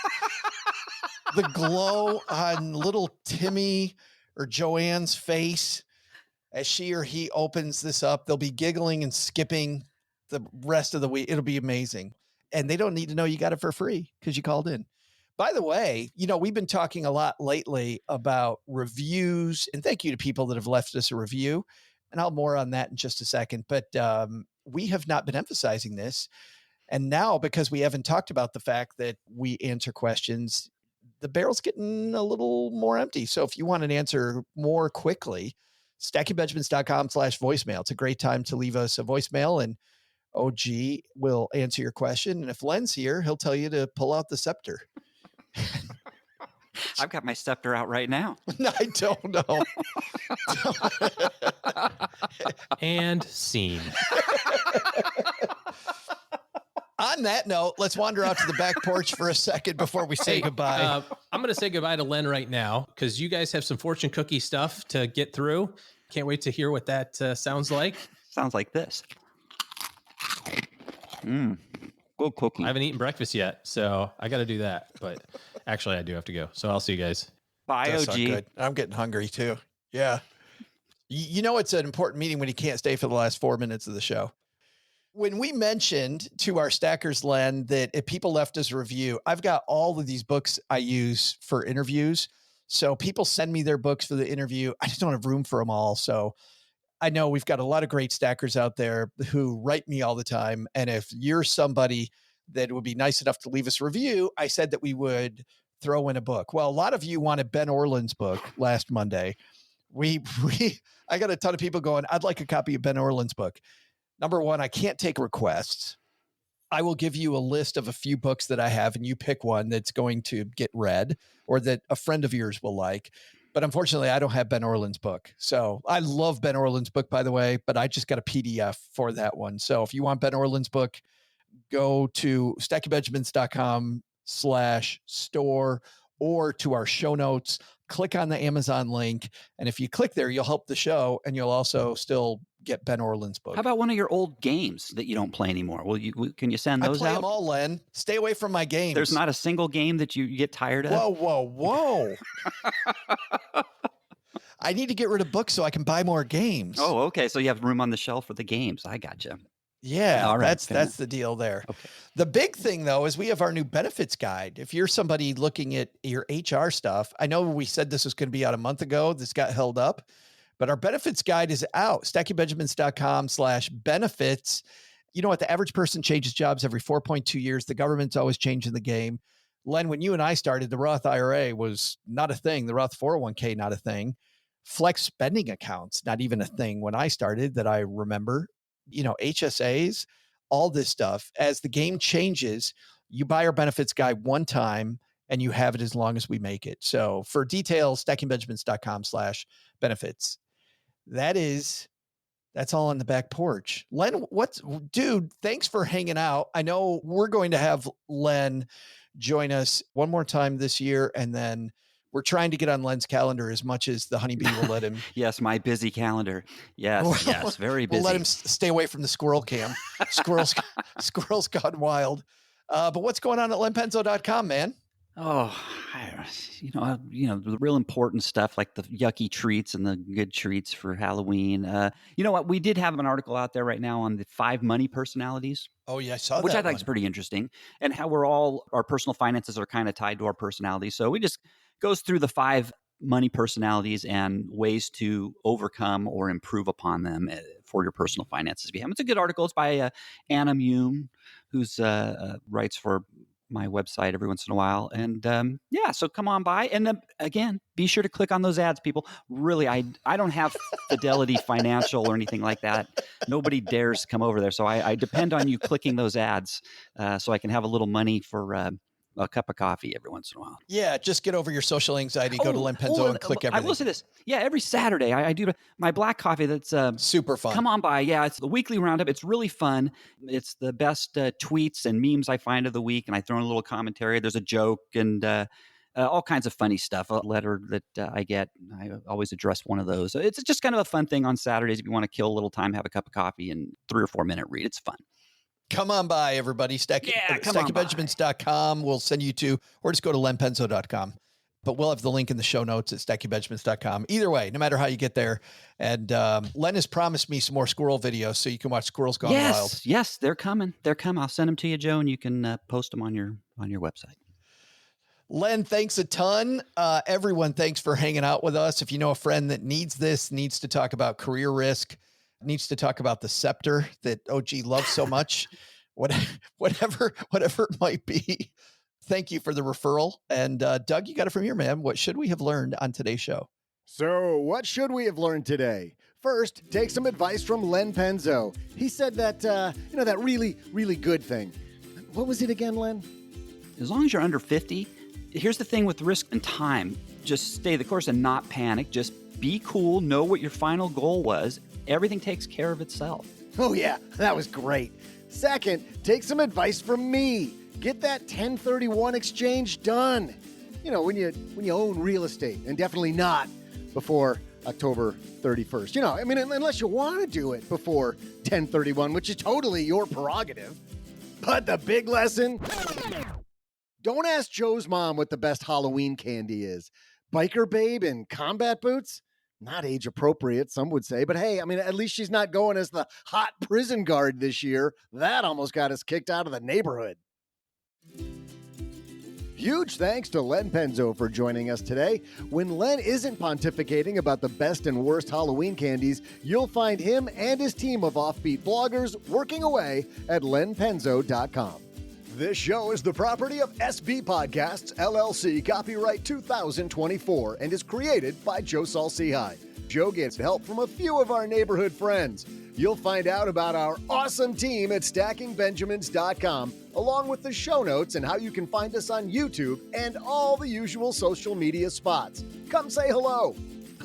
the glow on little Timmy or Joanne's face as she or he opens this up. They'll be giggling and skipping the rest of the week. It'll be amazing. And they don't need to know you got it for free because you called in. By the way, we've been talking a lot lately about reviews, and thank you to people that have left us a review. And I'll more on that in just a second. But we have not been emphasizing this. And now, because we haven't talked about the fact that we answer questions, the barrel's getting a little more empty. So if you want an answer more quickly, stackingbenjamins.com/voicemail. It's a great time to leave us a voicemail, and OG will answer your question. And if Len's here, he'll tell you to pull out the scepter. I've got my scepter out right now. I don't know. And scene. On that note, let's wander out to the back porch for a second before we say goodbye. I'm going to say goodbye to Len right now because you guys have some fortune cookie stuff to get through. Can't wait to hear what that sounds like. Sounds like this. Good cookie. I haven't eaten breakfast yet, so I got to do that. But actually, I do have to go. So I'll see you guys. Bye, OG. I'm getting hungry too. Yeah. It's an important meeting when you can't stay for the last 4 minutes of the show. When we mentioned to our stackers, Len, that if people left us a review, I've got all of these books I use for interviews. So people send me their books for the interview. I just don't have room for them all. So I know we've got a lot of great stackers out there who write me all the time. And if you're somebody that would be nice enough to leave us a review, I said that we would throw in a book. Well, a lot of you wanted Ben Orland's book last Monday. I got a ton of people going, I'd like a copy of Ben Orland's book. Number one, I can't take requests. I will give you a list of a few books that I have, and you pick one that's going to get read or that a friend of yours will like. But unfortunately, I don't have Ben Orland's book. So I love Ben Orland's book, by the way, but I just got a PDF for that one. So if you want Ben Orland's book, go to stackybenjamins.com/store or to our show notes, click on the Amazon link. And if you click there, you'll help the show and you'll also still get Ben Orland's book. How about one of your old games that you don't play anymore? Can you send those out? I play them all, Len. Stay away from my games. There's not a single game that you get tired of? Whoa. I need to get rid of books so I can buy more games. Oh, okay. So you have room on the shelf for the games. I gotcha. Yeah, all right, that's the deal there. Okay. The big thing, though, is we have our new benefits guide. If you're somebody looking at your HR stuff, I know we said this was going to be out a month ago. This got held up, but our benefits guide is out. stackybenjamins.com/benefits. You know what? The average person changes jobs every 4.2 years. The government's always changing the game. Len, when you and I started, the Roth IRA was not a thing. The Roth 401k, not a thing. Flex spending accounts, not even a thing when I started that I remember. HSAs, all this stuff. As the game changes, you buy our benefits guide one time and you have it as long as we make it. So for details, stackingbenjamins.com/benefits. That's all on the back porch. Len, dude, thanks for hanging out. I know we're going to have Len join us one more time this year, and then we're trying to get on Len's calendar as much as the honeybee will let him. Yes, my busy calendar. Yes, very busy. We'll let him stay away from the squirrel cam. Squirrels gone wild. But what's going on at lenpenzo.com, man? Oh, the real important stuff like the yucky treats and the good treats for Halloween. You know what? We did have an article out there right now on the 5 money personalities. Oh, yeah, I saw that. Which I think is pretty interesting, and how our personal finances are kind of tied to our personality. So we just goes through the 5 money personalities and ways to overcome or improve upon them for your personal finances. It's a good article. It's by Anna Mune, who's writes for my website every once in a while. And so come on by. And again, be sure to click on those ads, people. Really, I don't have Fidelity Financial or anything like that. Nobody dares come over there. So I depend on you clicking those ads so I can have a little money for a cup of coffee every once in a while. Yeah, just get over your social anxiety. Go to Len Penzo and click everything. I will say this. Yeah, every Saturday I do my black coffee that's super fun. Come on by. Yeah, it's the weekly roundup. It's really fun. It's the best tweets and memes I find of the week, and I throw in a little commentary. There's a joke and all kinds of funny stuff. A letter that I get, I always address one of those. It's just kind of a fun thing on Saturdays if you want to kill a little time, have a cup of coffee, and 3 or 4 minute read. It's fun. Come on by, everybody. StackyBenjamins.com. We'll send you to, or just go to lenpenzo.com. But we'll have the link in the show notes at StackyBenjamins.com. Either way, no matter how you get there. And Len has promised me some more squirrel videos so you can watch Squirrels Gone Wild. Yes, they're coming. I'll send them to you, Joe, and you can post them on your website. Len, thanks a ton. Everyone, thanks for hanging out with us. If you know a friend that needs to talk about career risk, needs to talk about the scepter that OG loves so much, whatever it might be. Thank you for the referral. And Doug, you got it from here, man. What should we have learned on today's show? So what should we have learned today? First, take some advice from Len Penzo. He said that, that really, really good thing. What was it again, Len? As long as you're under 50, here's the thing with risk and time. Just stay the course and not panic. Just be cool. Know what your final goal was. Everything takes care of itself. Oh, yeah, that was great. Second, take some advice from me. Get that 1031 exchange done. When you own real estate, and definitely not before October 31st. Unless you want to do it before 1031, which is totally your prerogative. But the big lesson, don't ask Joe's mom what the best Halloween candy is. Biker babe in combat boots? Not age appropriate, some would say, but hey, at least she's not going as the hot prison guard this year. That almost got us kicked out of the neighborhood. Huge thanks to Len Penzo for joining us today. When Len isn't pontificating about the best and worst Halloween candies, you'll find him and his team of offbeat bloggers working away at lenpenzo.com. This show is the property of SB Podcasts, LLC, copyright 2024, and is created by Joe Saul-Sehy. Joe gets help from a few of our neighborhood friends. You'll find out about our awesome team at stackingbenjamins.com, along with the show notes and how you can find us on YouTube and all the usual social media spots. Come say hello.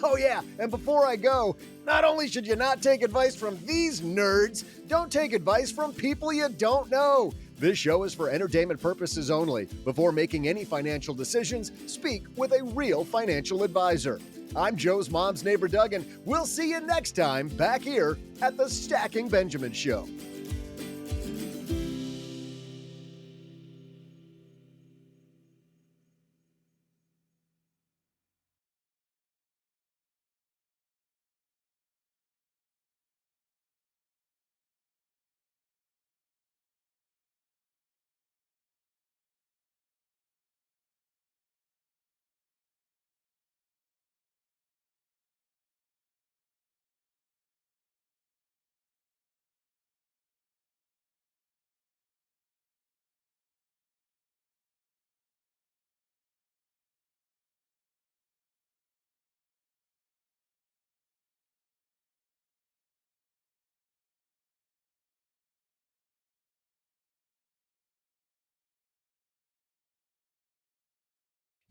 Oh yeah, and before I go, not only should you not take advice from these nerds, don't take advice from people you don't know. This show is for entertainment purposes only. Before making any financial decisions, speak with a real financial advisor. I'm Joe's mom's neighbor, Doug, and we'll see you next time back here at the Stacking Benjamin Show.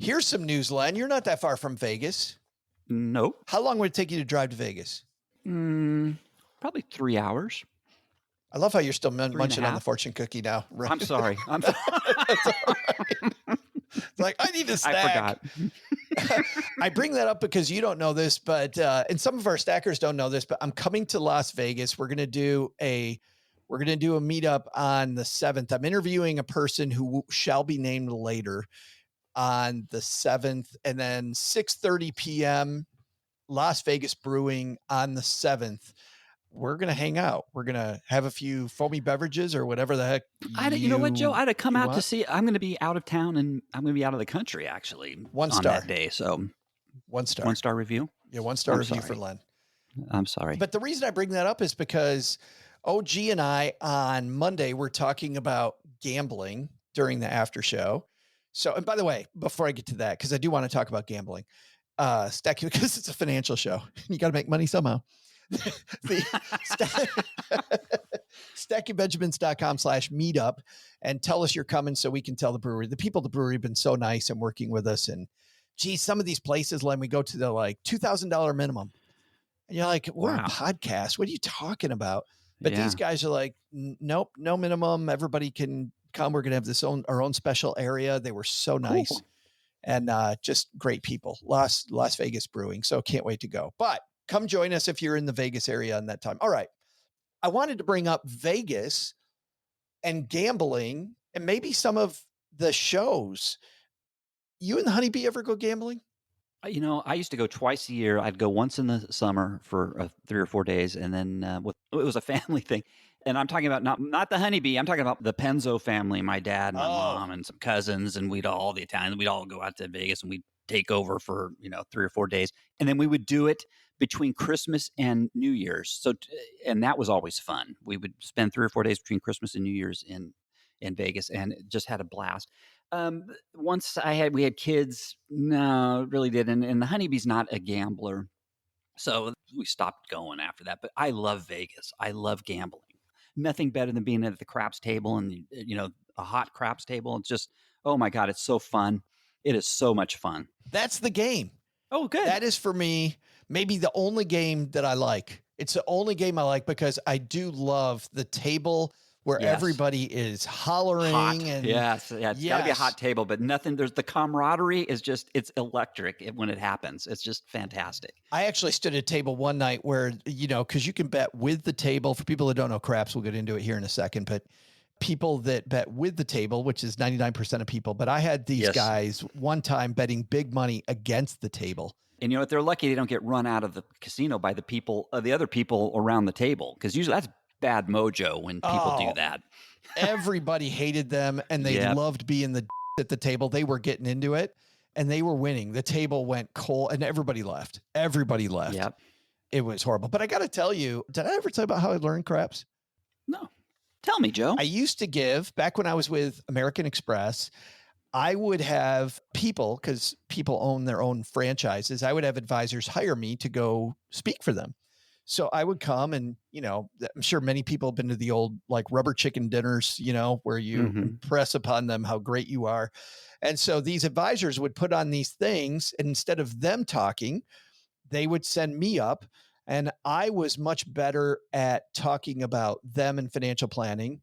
Here's some news, Len. You're not that far from Vegas. Nope. How long would it take you to drive to Vegas? Probably 3 hours. I love how you're still munching on the fortune cookie now. Right? I'm sorry. It's like, I need a snack. I forgot. I bring that up because you don't know this, but and some of our stackers don't know this, but I'm coming to Las Vegas. We're gonna do a meetup on the 7th. I'm interviewing a person who shall be named later on the 7th, and then 6:30 p.m. Las Vegas Brewing on the 7th. We're going to hang out. We're going to have a few foamy beverages or whatever the heck. You know what, Joe? I'd have come out to see. I'm going to be out of town and I'm going to be out of the country, actually. 1 star on that day. So 1 star. 1 star review? Yeah, 1 star review for Len. I'm sorry. But the reason I bring that up is because OG and I on Monday were talking about gambling during the after show. So, and by the way, before I get to that, because I do want to talk about gambling, Stacky, because it's a financial show. You got to make money somehow. StackingBenjamins.com/meetup and tell us you're coming so we can tell the brewery. The people at the brewery have been so nice and working with us. And geez, some of these places, Len, we go to the like $2,000 minimum. And you're like, we're a podcast. What are you talking about? But these guys are like, nope, no minimum. Everybody can come. We're going to have our own special area. They were so nice. Cool. And just great people. Las Vegas Brewing. So can't wait to go. But come join us if you're in the Vegas area on that time. All right. I wanted to bring up Vegas and gambling and maybe some of the shows. You and the Honeybee ever go gambling? You know, I used to go twice a year. I'd go once in the summer for 3 or 4 days. And then it was a family thing. And I'm talking about not the Honeybee. I'm talking about the Penzo family, my dad, my mom, and some cousins. And all the Italians, we'd all go out to Vegas and we'd take over for, 3 or 4 days. And then we would do it between Christmas and New Year's. So, and that was always fun. We would spend 3 or 4 days between Christmas and New Year's in Vegas and just had a blast. Once we had kids, no, really didn't. And the Honeybee's not a gambler. So we stopped going after that. But I love Vegas. I love gambling. Nothing better than being at the craps table and, a hot craps table. It's just, oh my God, it's so fun. It is so much fun. That's the game. Oh, good. That is for me, maybe the only game that I like. It's the only game I like because I do love the table where everybody is hollering. Hot. And it's got to be a hot table, but nothing. There's the camaraderie is just, it's electric when it happens. It's just fantastic. I actually stood at a table one night where, because you can bet with the table. For people that don't know craps, we'll get into it here in a second, but people that bet with the table, which is 99% of people. But I had these guys one time betting big money against the table. And you know what? They're lucky they don't get run out of the casino by the other people around the table. Because usually that's bad mojo when people do that. Everybody hated them and they loved being the at the table. They were getting into it and they were winning. The table went cold and everybody left. Everybody left. Yep. It was horrible. But I got to tell you, did I ever tell you about how I learned craps? No. Tell me, Joe. I used to give, back when I was with American Express, I would have people, because people own their own franchises, I would have advisors hire me to go speak for them. So I would come and, you know, I'm sure many people have been to the old like rubber chicken dinners, you know, where you impress upon them how great you are. And so these advisors would put on these things, and instead of them talking, they would send me up, and I was much better at talking about them and financial planning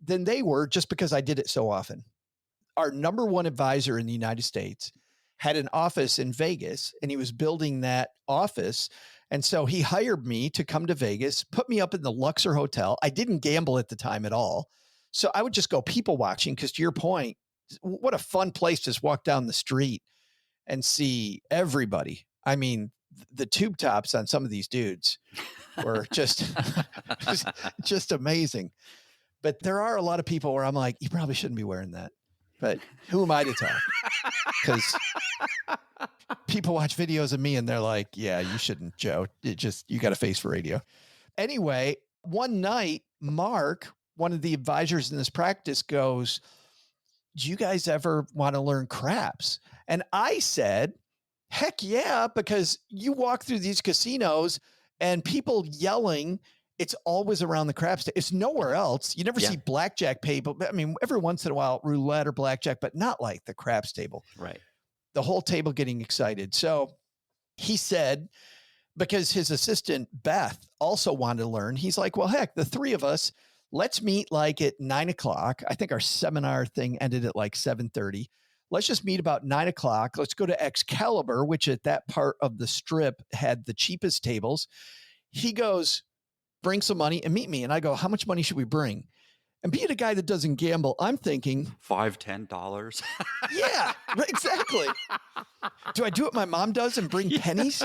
than they were, just because I did it so often. Our number one advisor in the United States had an office in Vegas, and he was building that office. And so he hired me to come to Vegas, put me up in the Luxor Hotel. I didn't gamble at the time at all. So I would just go people watching, because to your point, what a fun place to just walk down the street and see everybody. I mean, the tube tops on some of these dudes were just amazing. But there are a lot of people where I'm like, you probably shouldn't be wearing that. But who am I to tell? Because people watch videos of me and they're like, yeah, you shouldn't, Joe. You got a face for radio. Anyway, one night, Mark, one of the advisors in this practice, goes, do you guys ever want to learn craps? And I said, heck yeah, because you walk through these casinos and people yelling, it's always around the craps. It's nowhere else. You never see blackjack table. I mean, every once in a while, roulette or blackjack, but not like the craps table. Right. The whole table getting excited. So he said, because his assistant, Beth, also wanted to learn, he's like, well, heck, the three of us, let's meet like at 9:00. I think our seminar thing ended at like 7:30. Let's just meet about 9:00. Let's go to Excalibur, which at that part of the strip had the cheapest tables. He goes, bring some money and meet me. And I go, how much money should we bring? And being a guy that doesn't gamble, I'm thinking $5-10. Yeah, right, exactly. Do I do what my mom does and bring pennies?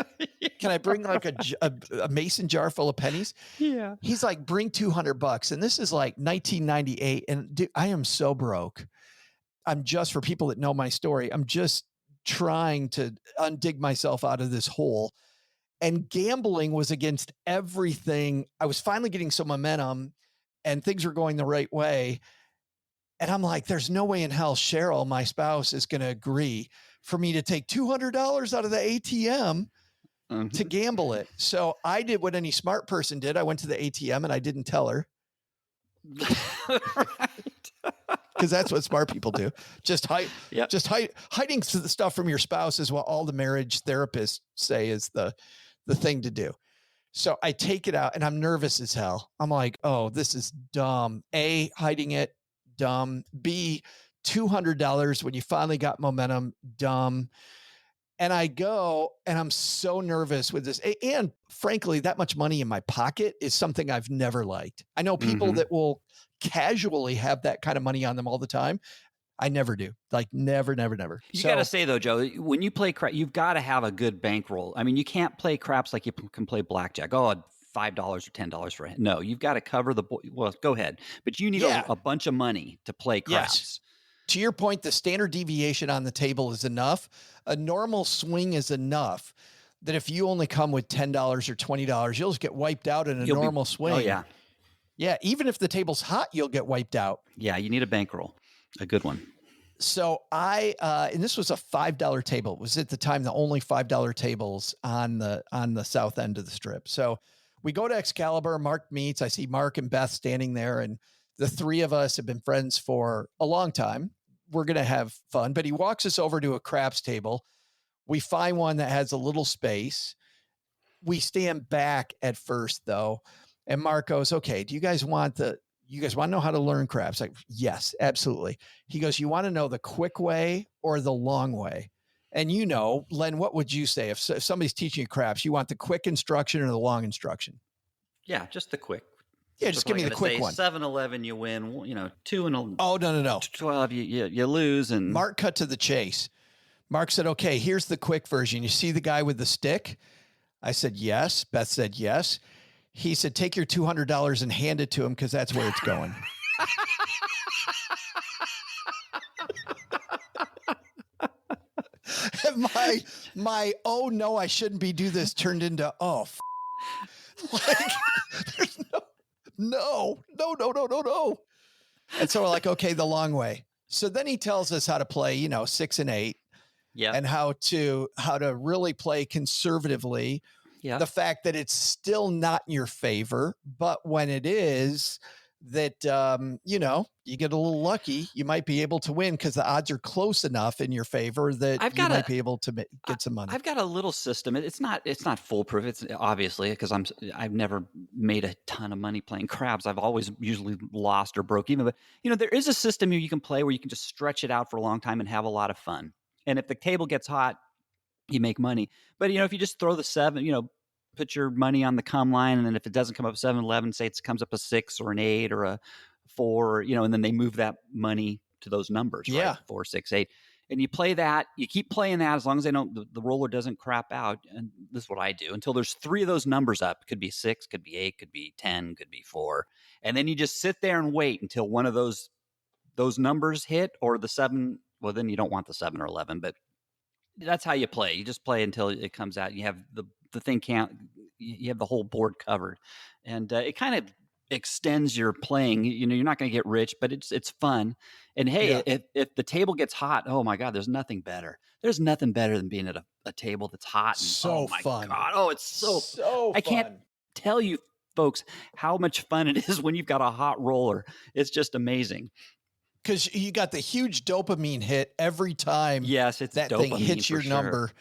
Can I bring like a mason jar full of pennies? Yeah. He's like, bring $200. And this is like 1998. And dude, I am so broke. I'm just, for people that know my story, I'm just trying to undig myself out of this hole. And gambling was against everything. I was finally getting some momentum and things were going the right way. And I'm like, there's no way in hell Cheryl, my spouse, is going to agree for me to take $200 out of the ATM to gamble it. So I did what any smart person did. I went to the ATM and I didn't tell her. Because that's what smart people do. Hiding the stuff from your spouse is what all the marriage therapists say is the thing to do. So I take it out and I'm nervous as hell. I'm like, oh, this is dumb. A, hiding it, dumb. B, $200 when you finally got momentum, dumb. And I go and I'm so nervous with this. And frankly, that much money in my pocket is something I've never liked. I know people that will casually have that kind of money on them all the time. I never do. Like never. You got to say though, Joe, when you play crap, you've got to have a good bankroll. I mean, you can't play craps like you can play blackjack. Oh, $5 or $10 for it. No, you've got to cover well, go ahead. But you need a bunch of money to play craps. Yes. To your point, the standard deviation on the table is enough. A normal swing is enough that if you only come with $10 or $20, you'll just get wiped out in a normal swing. Oh, yeah. Yeah. Even if the table's hot, you'll get wiped out. Yeah. You need a bankroll. A good one. So and this was a $5 table. It was at the time the only $5 tables on the south end of the strip. So we go to Excalibur. Mark meets. I see Mark and Beth standing there, and the three of us have been friends for a long time. We're going to have fun, but he walks us over to a craps table. We find one that has a little space. We stand back at first though. And Mark goes, okay, do you guys want to know how to learn craps? Like, yes, absolutely. He goes, you want to know the quick way or the long way? And you know, Len, what would you say if somebody's teaching you craps? You want the quick instruction or the long instruction? Yeah, just the quick. Yeah, just give me the quick one. 7-11, you win. 2 and oh no. 12, you lose. And Mark cut to the chase. Mark said, "Okay, here's the quick version. You see the guy with the stick?" I said, "Yes." Beth said, "Yes." He said, "Take your $200 and hand it to him because that's where it's going." my oh no, I shouldn't be do this turned into like there's no. And so we're like, okay, the long way. So then he tells us how to play, 6 and 8. Yeah. And how to really play conservatively. Yeah. The fact that it's still not in your favor, but when it is, that you get a little lucky, you might be able to win because the odds are close enough in your favor that you might be able to get some money. I've got a little system. It's not foolproof. It's obviously because I've never made a ton of money playing craps. I've always usually lost or broke even. But there is a system you can play where you can just stretch it out for a long time and have a lot of fun. And if the table gets hot, you make money. But if you just throw the 7, put your money on the come line, and then if it doesn't come up 7, 11, say it comes up a 6 or an 8 or a 4, and then they move that money to those numbers, right? 4, 6, 8. And you play that, you keep playing that as long as the roller doesn't crap out. And this is what I do until there's 3 of those numbers up. It could be 6, could be 8, could be 10, could be 4. And then you just sit there and wait until one of those numbers hit, or the 7. Well, then you don't want the 7 or 11, but that's how you play. You just play until it comes out. You have the thing you have the whole board covered, and it kind of extends your playing. You're not going to get rich, but it's fun. And hey, if the table gets hot, oh my God, there's nothing better. There's nothing better than being at a table that's hot. And, so fun. God, oh, it's so fun. I can't tell you, folks, how much fun it is when you've got a hot roller. It's just amazing. Because you got the huge dopamine hit every time. Yes, it's that thing hits your number.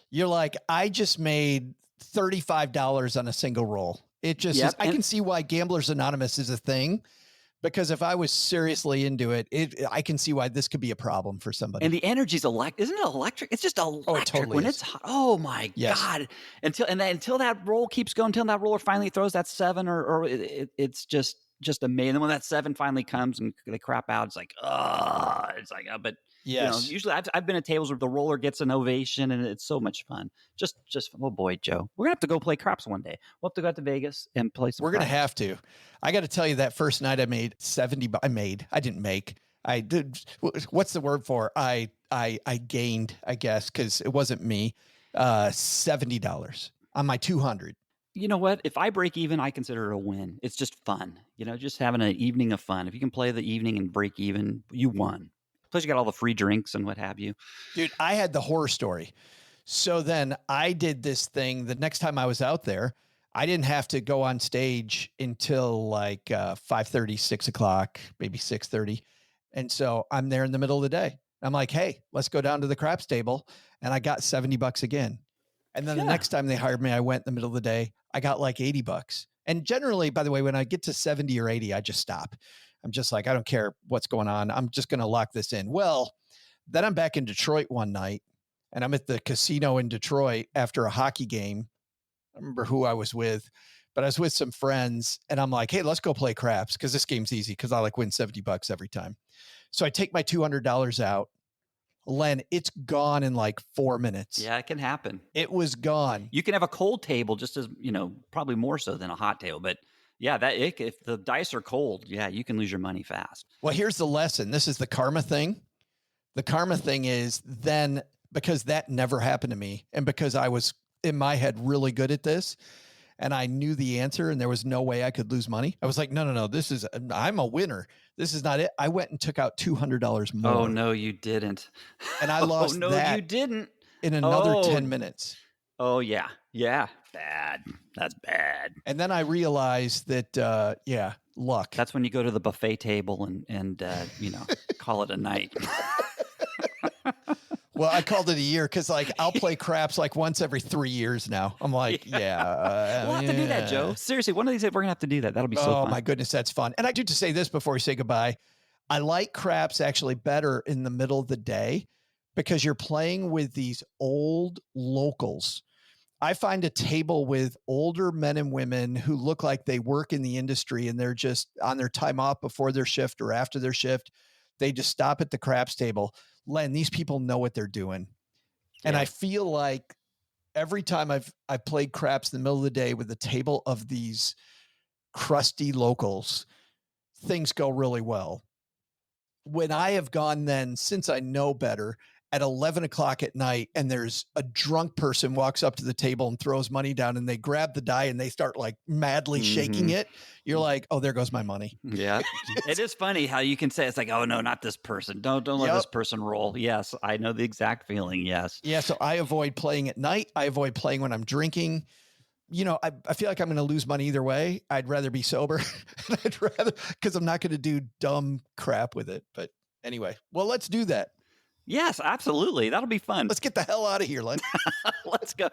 You're like, I just made $35 on a single roll. It just is. I can see why Gamblers Anonymous is a thing, because if I was seriously into it, I can see why this could be a problem for somebody. And the energy's isn't it electric? It's just electric. Oh, it totally when is. it's hot. Oh my God! Until that roll keeps going, until that roller finally throws that 7, or it's just amazing. When that 7 finally comes and they crap out, it's like, but yes. Usually I've been at tables where the roller gets an ovation, and it's so much fun. Just oh boy, Joe, we're gonna have to go play craps one day. We'll have to go out to Vegas and play some. We're gonna craps. have to. I got to tell you, that first night I made 70. I didn't make. I did. What's the word for? I gained, I guess, because it wasn't me. $70 on my 200. You know what? If I break even, I consider it a win. It's just fun. Just having an evening of fun. If you can play the evening and break even, you won. Plus, you got all the free drinks and what have you. Dude, I had the horror story. So then I did this thing. The next time I was out there, I didn't have to go on stage until like 5:30, 6 o'clock, maybe 6:30. And so I'm there in the middle of the day. I'm like, hey, let's go down to the craps table. And I got $70 again. And then the next time they hired me, I went in the middle of the day. I got like $80. And generally, by the way, when I get to 70 or 80, I just stop. I'm just like, I don't care what's going on. I'm just going to lock this in. Well, then I'm back in Detroit one night, and I'm at the casino in Detroit after a hockey game. I remember who I was with, but I was with some friends, and I'm like, hey, let's go play craps because this game's easy because I like win $70 every time. So I take my $200 out. Len, it's gone in like 4 minutes. Yeah, it can happen. It was gone. You can have a cold table just as, probably more so than a hot table. But yeah, if the dice are cold, yeah, you can lose your money fast. Well, here's the lesson. This is the karma thing. The karma thing is then, because that never happened to me, and because I was in my head really good at this, and I knew the answer and there was no way I could lose money. I was like, no, I'm a winner. This is not it. I went and took out $200 more. Oh, no, you didn't. And I lost you didn't. In another 10 minutes. Oh, yeah. Yeah. Bad. That's bad. And then I realized that, luck. That's when you go to the buffet table and call it a night. Well, I called it a year because, I'll play craps once every 3 years now. I'm like, we'll have to do that, Joe. Seriously, one of these days we're gonna have to do that. That'll be so fun. Oh my goodness, that's fun. And I do to say this before we say goodbye. I like craps actually better in the middle of the day because you're playing with these old locals. I find a table with older men and women who look like they work in the industry and they're just on their time off before their shift or after their shift. They just stop at the craps table. Len, these people know what they're doing. And I feel like every time I've played craps in the middle of the day with a table of these crusty locals, things go really well. When I have gone then, since I know better, at 11 o'clock at night and there's a drunk person walks up to the table and throws money down and they grab the die and they start like madly shaking it, you're like, oh, there goes my money. Yeah. It is funny how you can say, it's like, oh no, not this person. Don't let this person roll. Yes. I know the exact feeling. Yes. Yeah. So I avoid playing at night. I avoid playing when I'm drinking. You know, I feel like I'm going to lose money either way. I'd rather be sober. Because I'm not going to do dumb crap with it. But anyway, well, let's do that. Yes, absolutely. That'll be fun. Let's get the hell out of here, Len. Let's go.